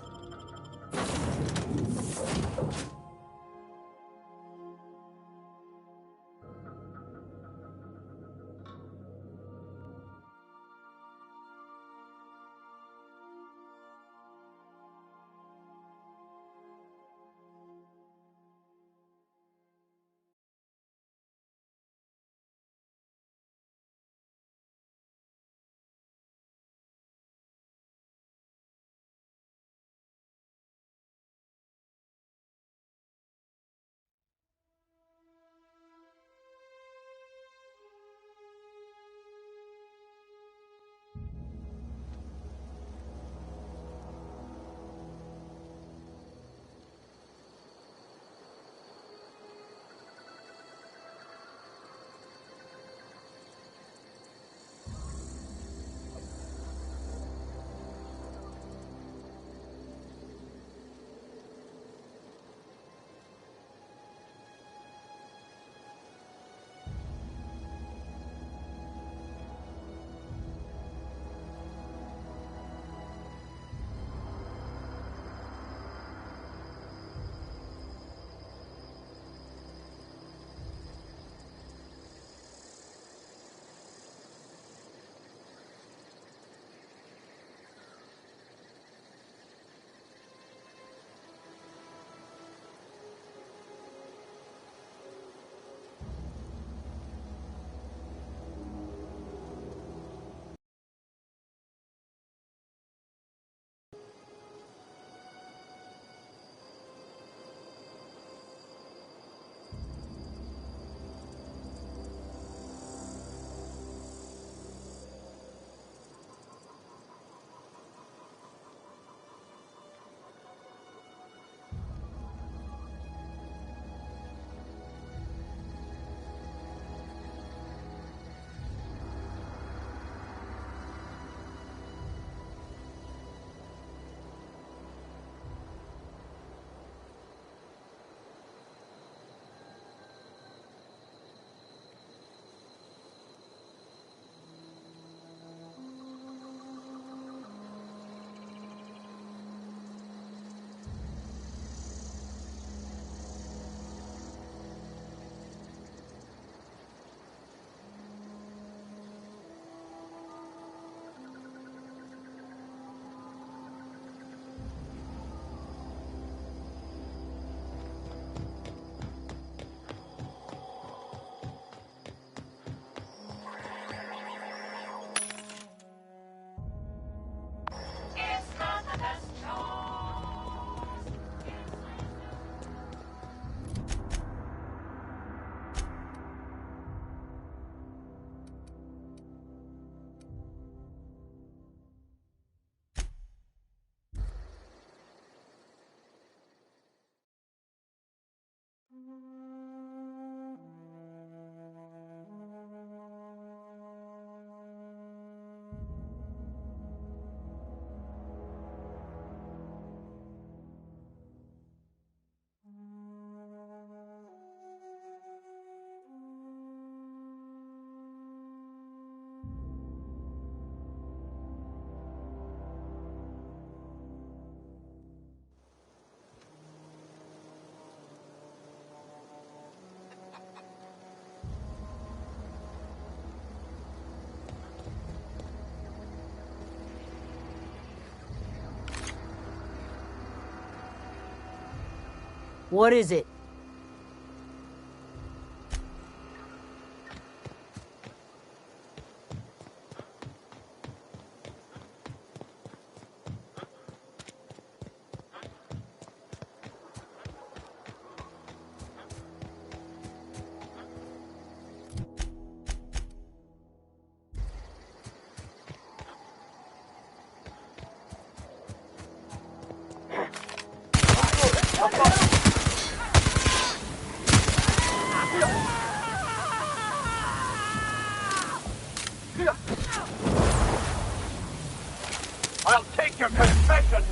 What is it?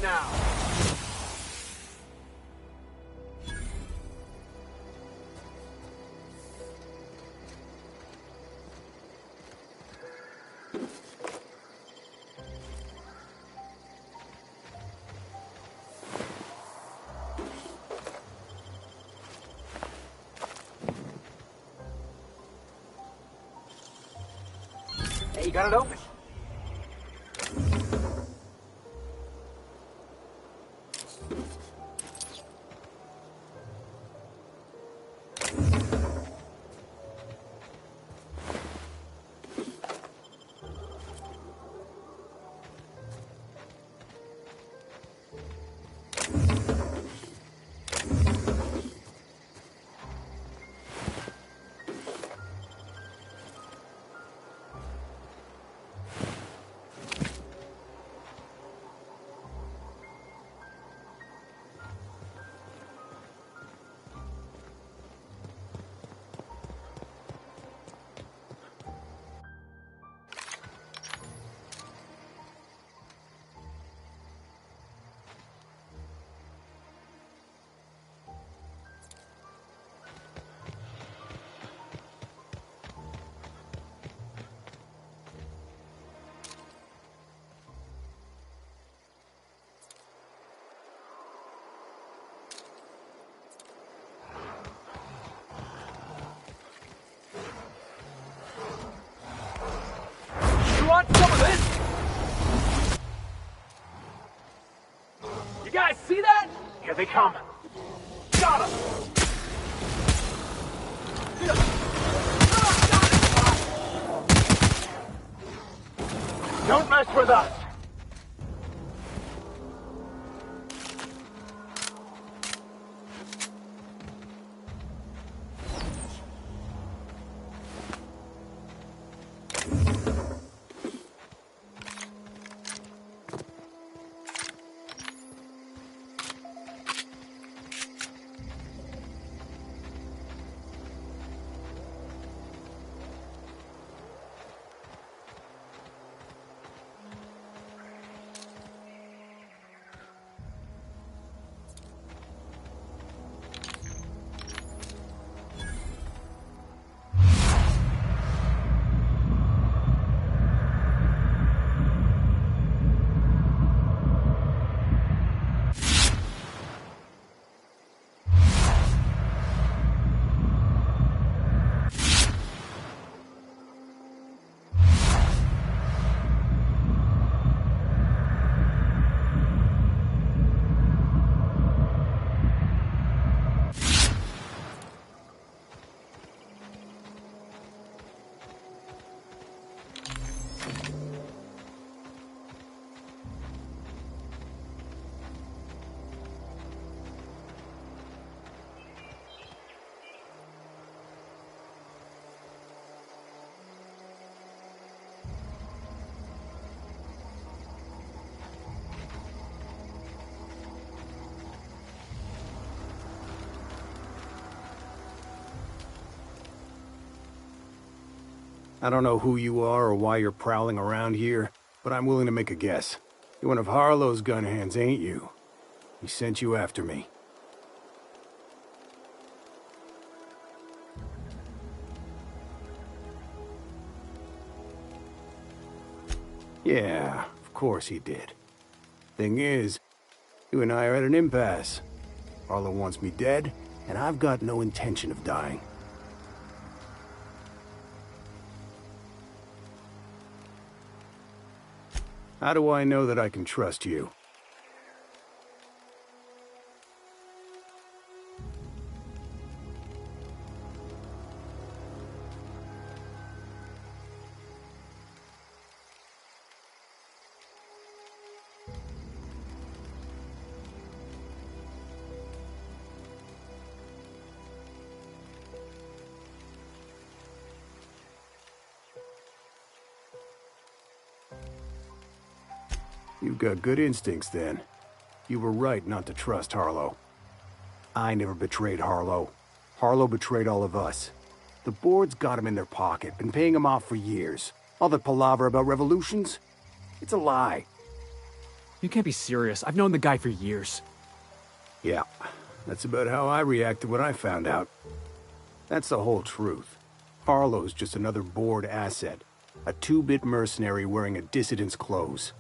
now. Hey, you got it open. Want some of this? You guys see that? Here they come. Got him! Don't mess with us! I don't know who you are or why you're prowling around here, but I'm willing to make a guess. You're one of Harlow's gun hands, ain't you? He sent you after me. Yeah, of course he did. Thing is, you and I are at an impasse. Harlow wants me dead, and I've got no intention of dying. How do I know that I can trust you? You've got good instincts, then. You were right not to trust Harlow. I never betrayed Harlow. Harlow betrayed all of us. The board's got him in their pocket, been paying him off for years. All that palaver about revolutions? It's a lie. You can't be serious. I've known the guy for years. Yeah, that's about how I reacted when I found out. That's the whole truth. Harlow's just another board asset. A 2-bit mercenary wearing a dissident's clothes.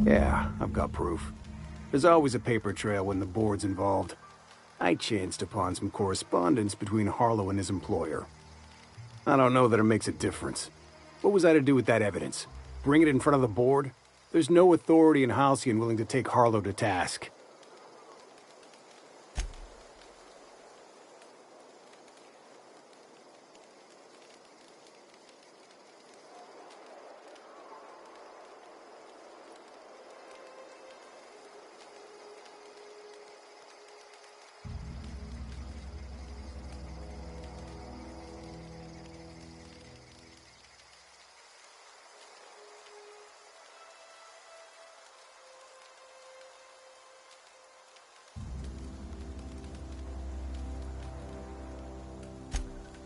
Yeah, I've got proof. There's always a paper trail when the board's involved. I chanced upon some correspondence between Harlow and his employer. I don't know that it makes a difference. What was I to do with that evidence? Bring it in front of the board? There's no authority in Halcyon willing to take Harlow to task.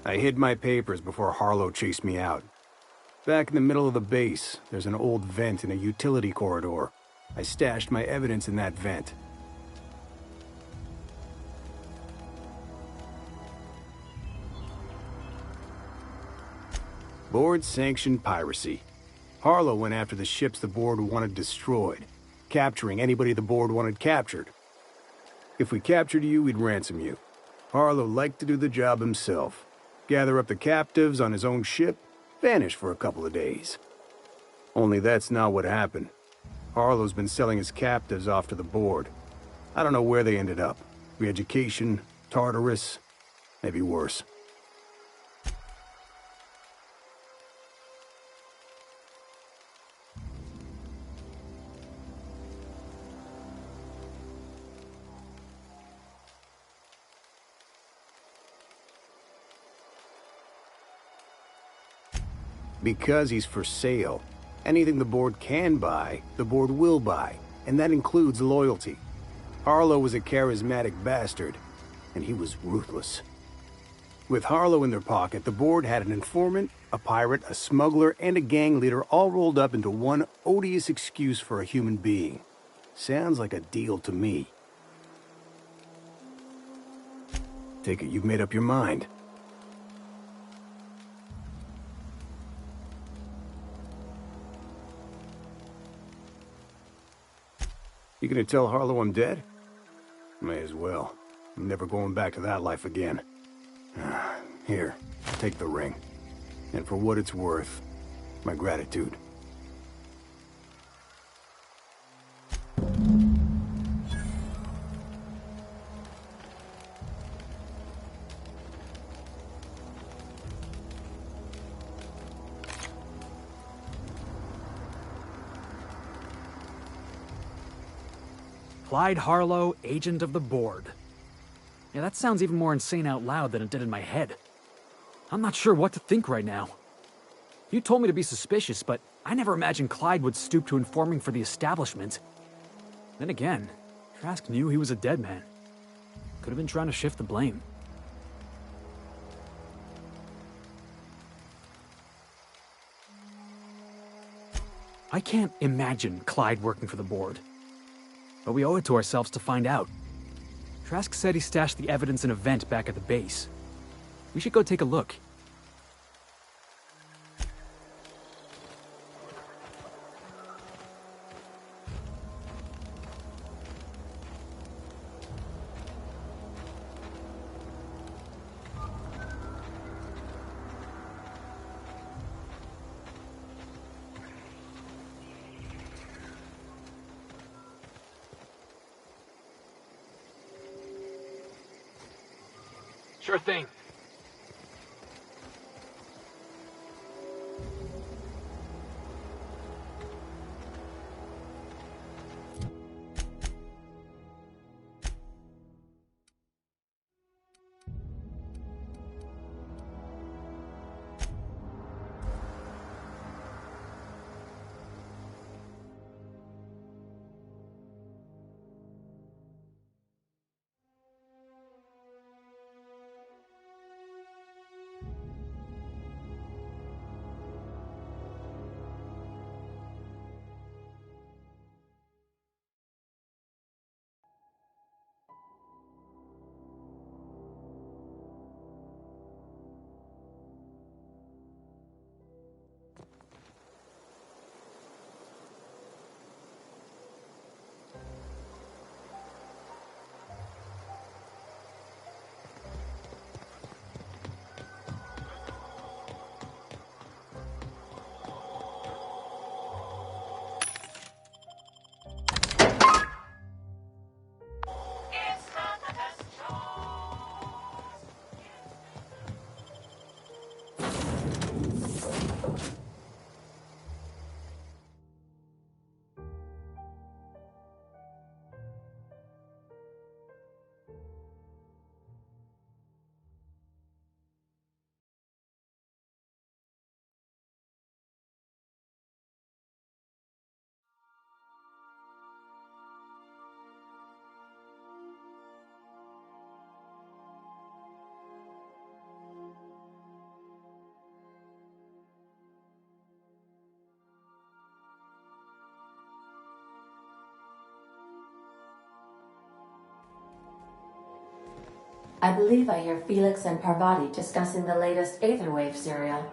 I hid my papers before Harlow chased me out. Back in the middle of the base, there's an old vent in a utility corridor. I stashed my evidence in that vent. Board-sanctioned piracy. Harlow went after the ships the board wanted destroyed, capturing anybody the board wanted captured. If we captured you, we'd ransom you. Harlow liked to do the job himself. Gather up the captives on his own ship, vanish for a couple of days. Only that's not what happened. Harlow's been selling his captives off to the board. I don't know where they ended up. Re-education, Tartarus, maybe worse. Because he's for sale. Anything the board can buy, the board will buy, and that includes loyalty. Harlow was a charismatic bastard, and he was ruthless. With Harlow in their pocket, the board had an informant, a pirate, a smuggler, and a gang leader all rolled up into one odious excuse for a human being. Sounds like a deal to me. Take it you've made up your mind. You gonna tell Harlow I'm dead? May as well. I'm never going back to that life again. Here, take the ring. And for what it's worth, my gratitude. Clyde Harlow, agent of the board. Yeah, that sounds even more insane out loud than it did in my head. I'm not sure what to think right now. You told me to be suspicious, but I never imagined Clyde would stoop to informing for the establishment. Then again, Trask knew he was a dead man. Could have been trying to shift the blame. I can't imagine Clyde working for the board. But we owe it to ourselves to find out. Trask said he stashed the evidence in a vent back at the base. We should go take a look. Sure thing. I believe I hear Felix and Parvati discussing the latest Aetherwave serial.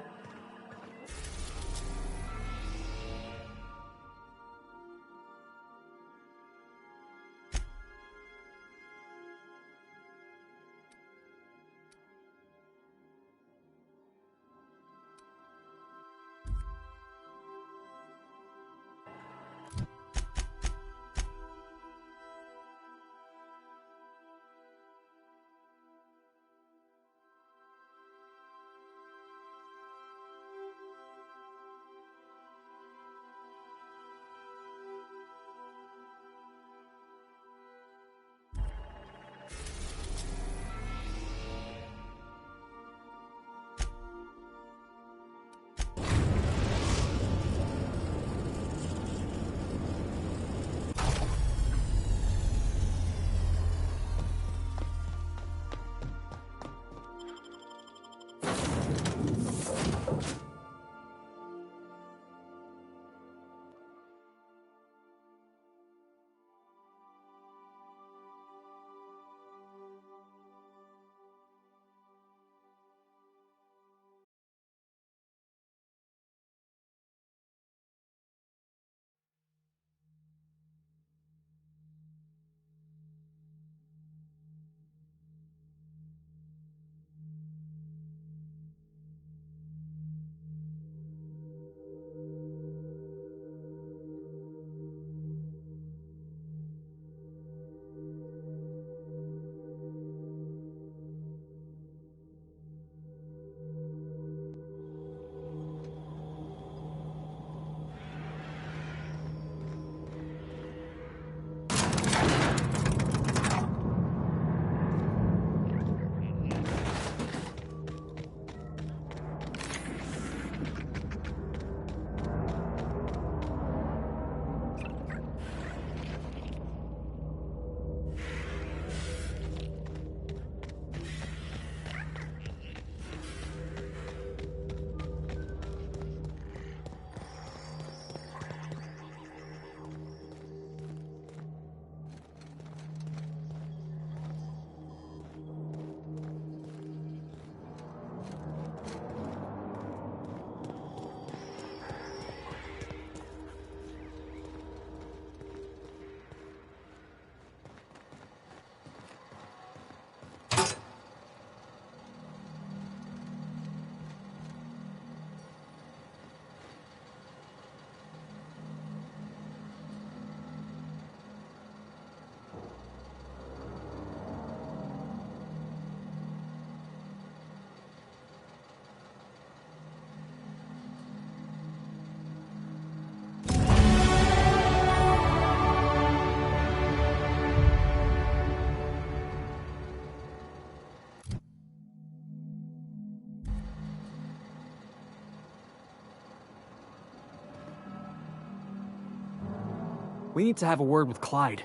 We need to have a word with Clyde.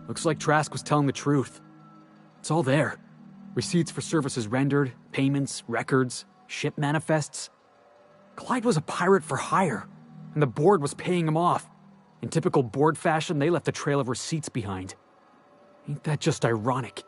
Looks like Trask was telling the truth. It's all there. Receipts for services rendered, payments, records, ship manifests. Clyde was a pirate for hire, and the board was paying him off. In typical board fashion, they left a trail of receipts behind. Ain't that just ironic?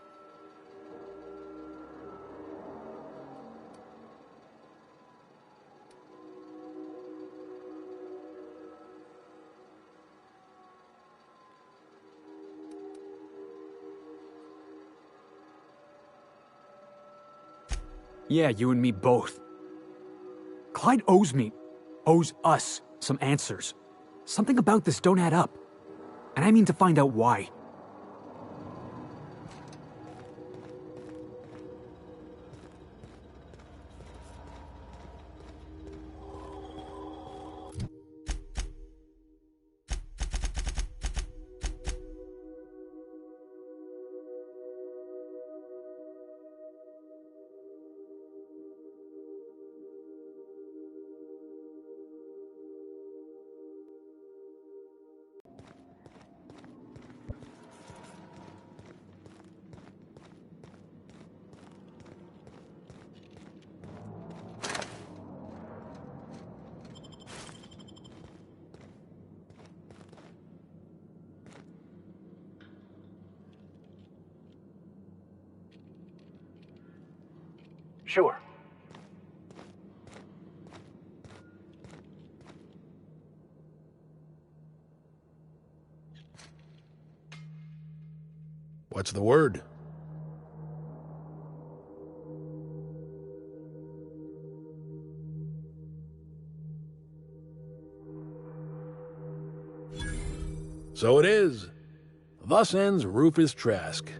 Yeah, you and me both. Clyde owes us, some answers. Something about this don't add up. And I mean to find out why. Sure. What's the word? So it is. Thus ends Rufus Trask.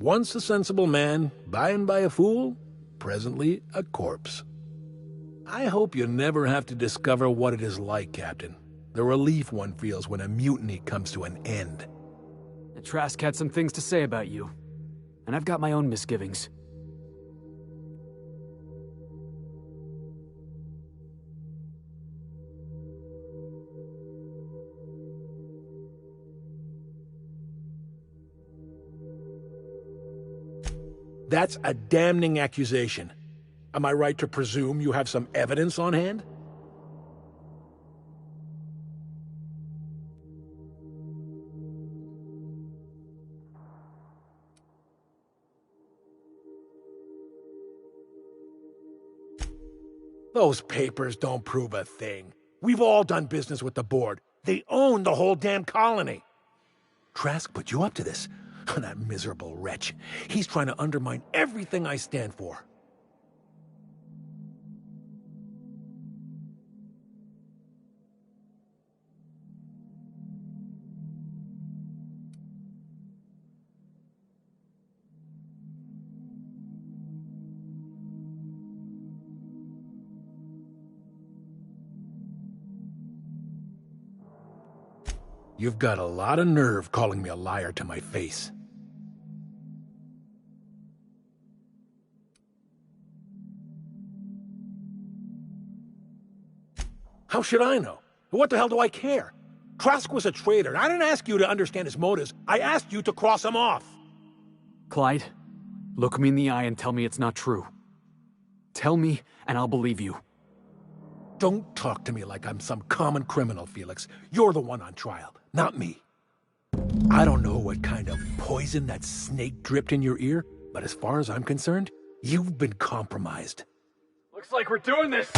Once a sensible man, by and by a fool, presently a corpse. I hope you never have to discover what it is like, Captain. The relief one feels when a mutiny comes to an end. Trask had some things to say about you, and I've got my own misgivings. That's a damning accusation. Am I right to presume you have some evidence on hand? Those papers don't prove a thing. We've all done business with the board. They own the whole damn colony. Trask put you up to this. That miserable wretch. He's trying to undermine everything I stand for. You've got a lot of nerve calling me a liar to my face. How should I know? What the hell do I care? Trask was a traitor, and I didn't ask you to understand his motives. I asked you to cross him off. Clyde, look me in the eye and tell me it's not true. Tell me, and I'll believe you. Don't talk to me like I'm some common criminal, Felix. You're the one on trial, not me. I don't know what kind of poison that snake dripped in your ear, but as far as I'm concerned, you've been compromised. Looks like we're doing this!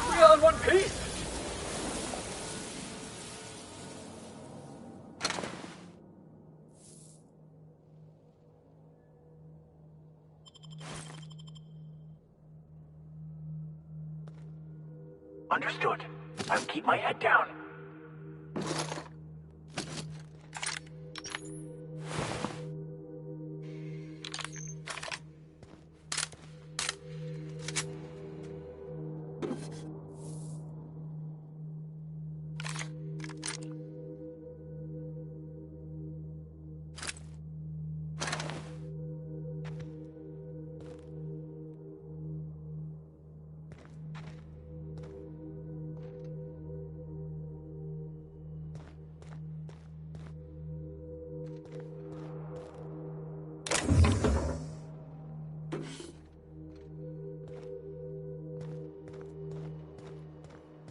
We all in one piece! Understood. I'll keep my head down.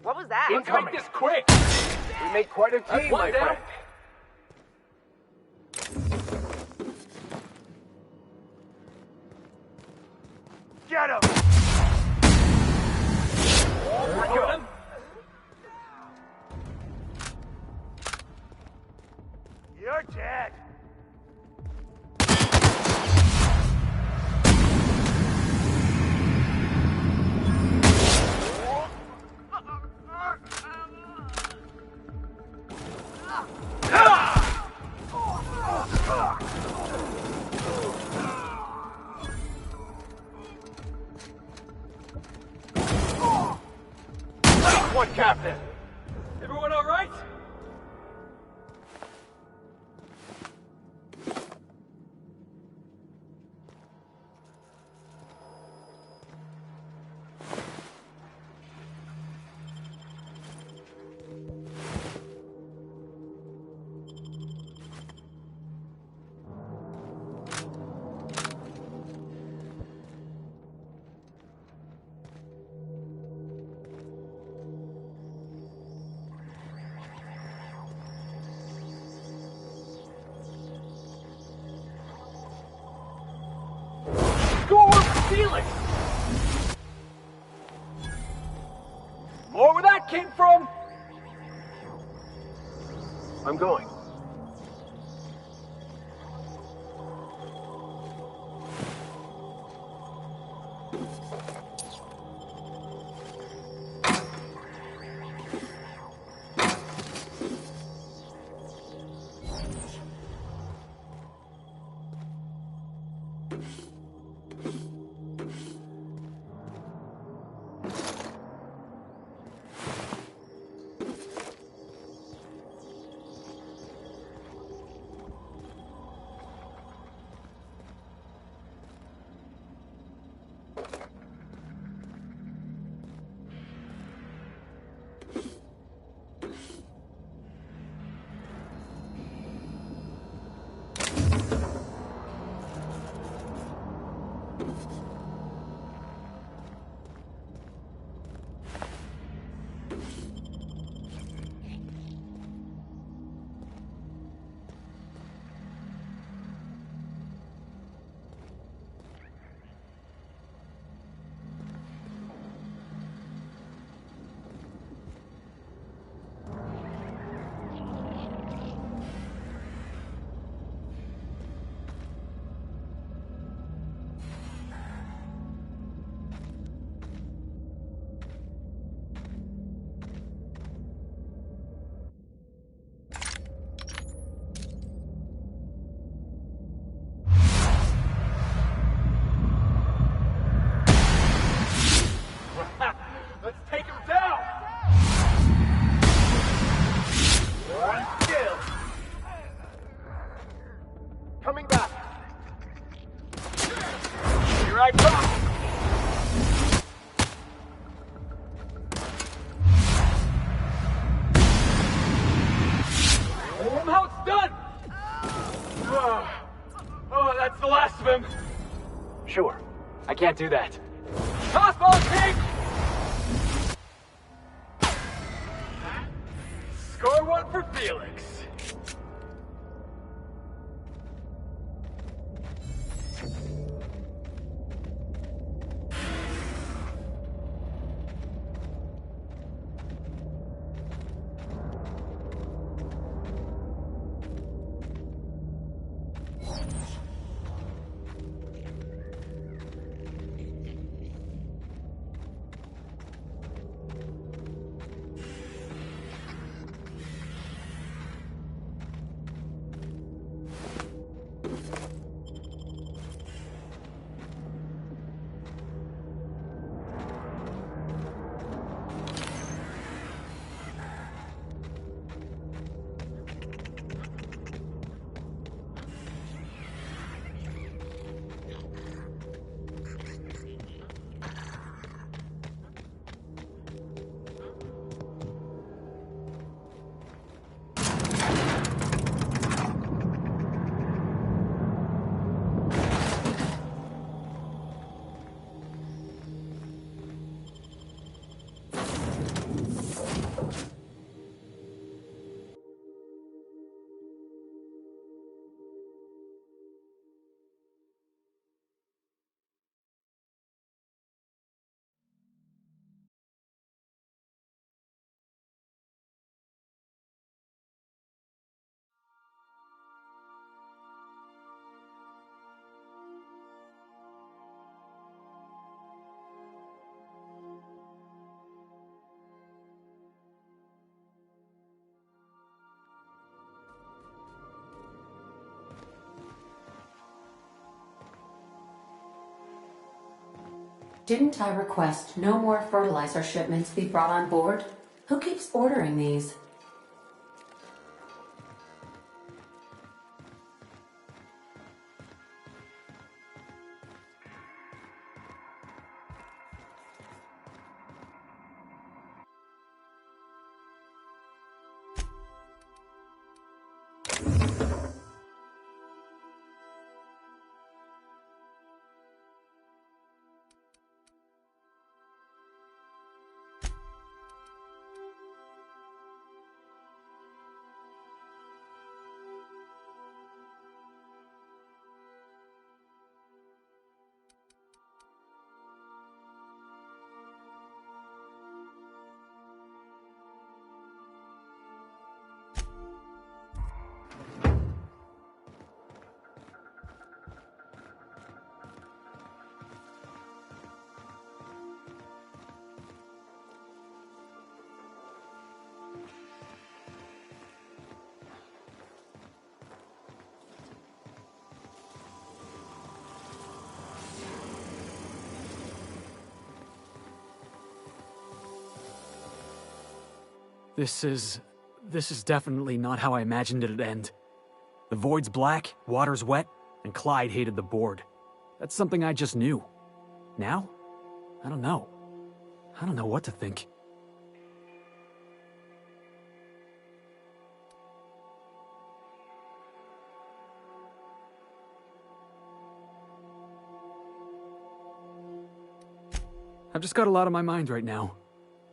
What was that? Let's make this quick! We make quite a team, my friend. Get him! Got him? You're dead. What, Captain? Everyone all right? Felix! More where that came from? I'm going. Let's take him down! One still. Coming back. Here I come. Somehow it's done. Oh, that's the last of him. Sure. I can't do that. Tossball kick! Score one for Felix. Didn't I request no more fertilizer shipments be brought on board? Who keeps ordering these? This is definitely not how I imagined it'd end. The void's black, water's wet, and Clyde hated the board. That's something I just knew. Now? I don't know. I don't know what to think. I've just got a lot on my mind right now.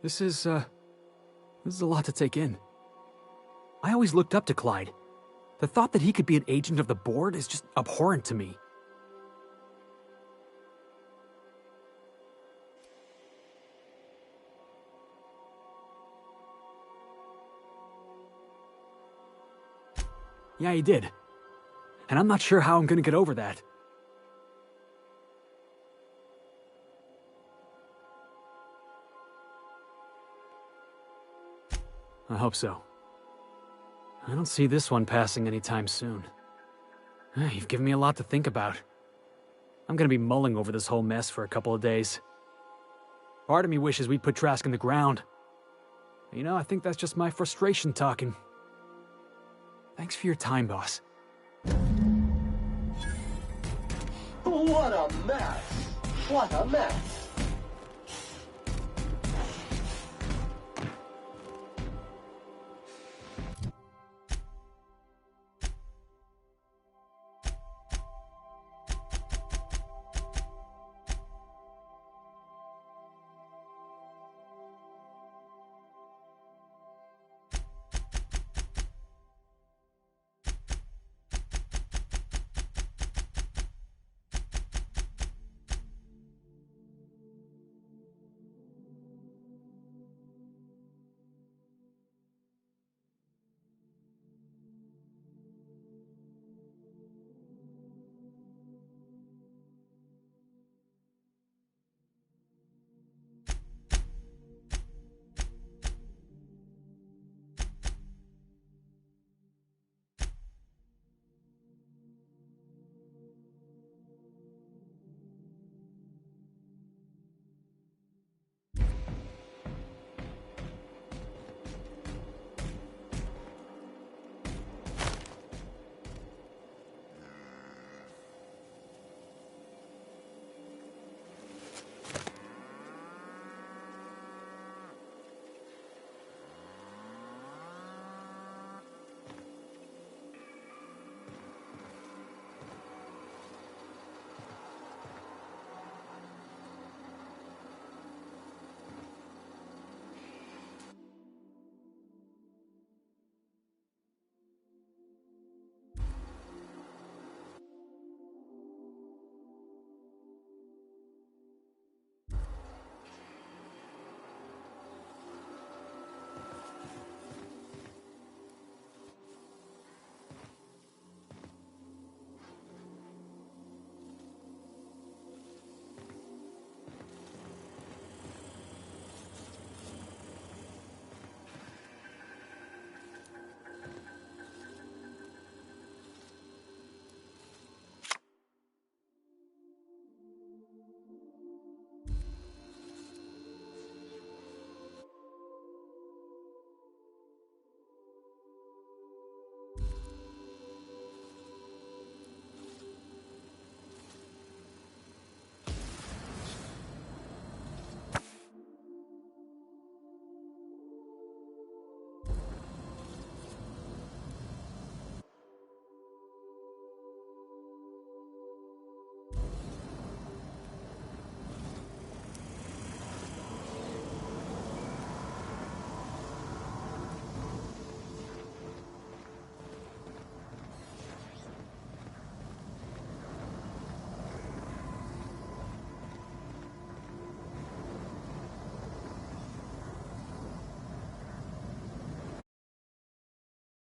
This is a lot to take in. I always looked up to Clyde. The thought that he could be an agent of the board is just abhorrent to me. Yeah, he did. And I'm not sure how I'm gonna get over that. I hope so. I don't see this one passing anytime soon. You've given me a lot to think about. I'm gonna be mulling over this whole mess for a couple of days. Part of me wishes we'd put Trask in the ground. You know, I think that's just my frustration talking. Thanks for your time, boss. What a mess! What a mess!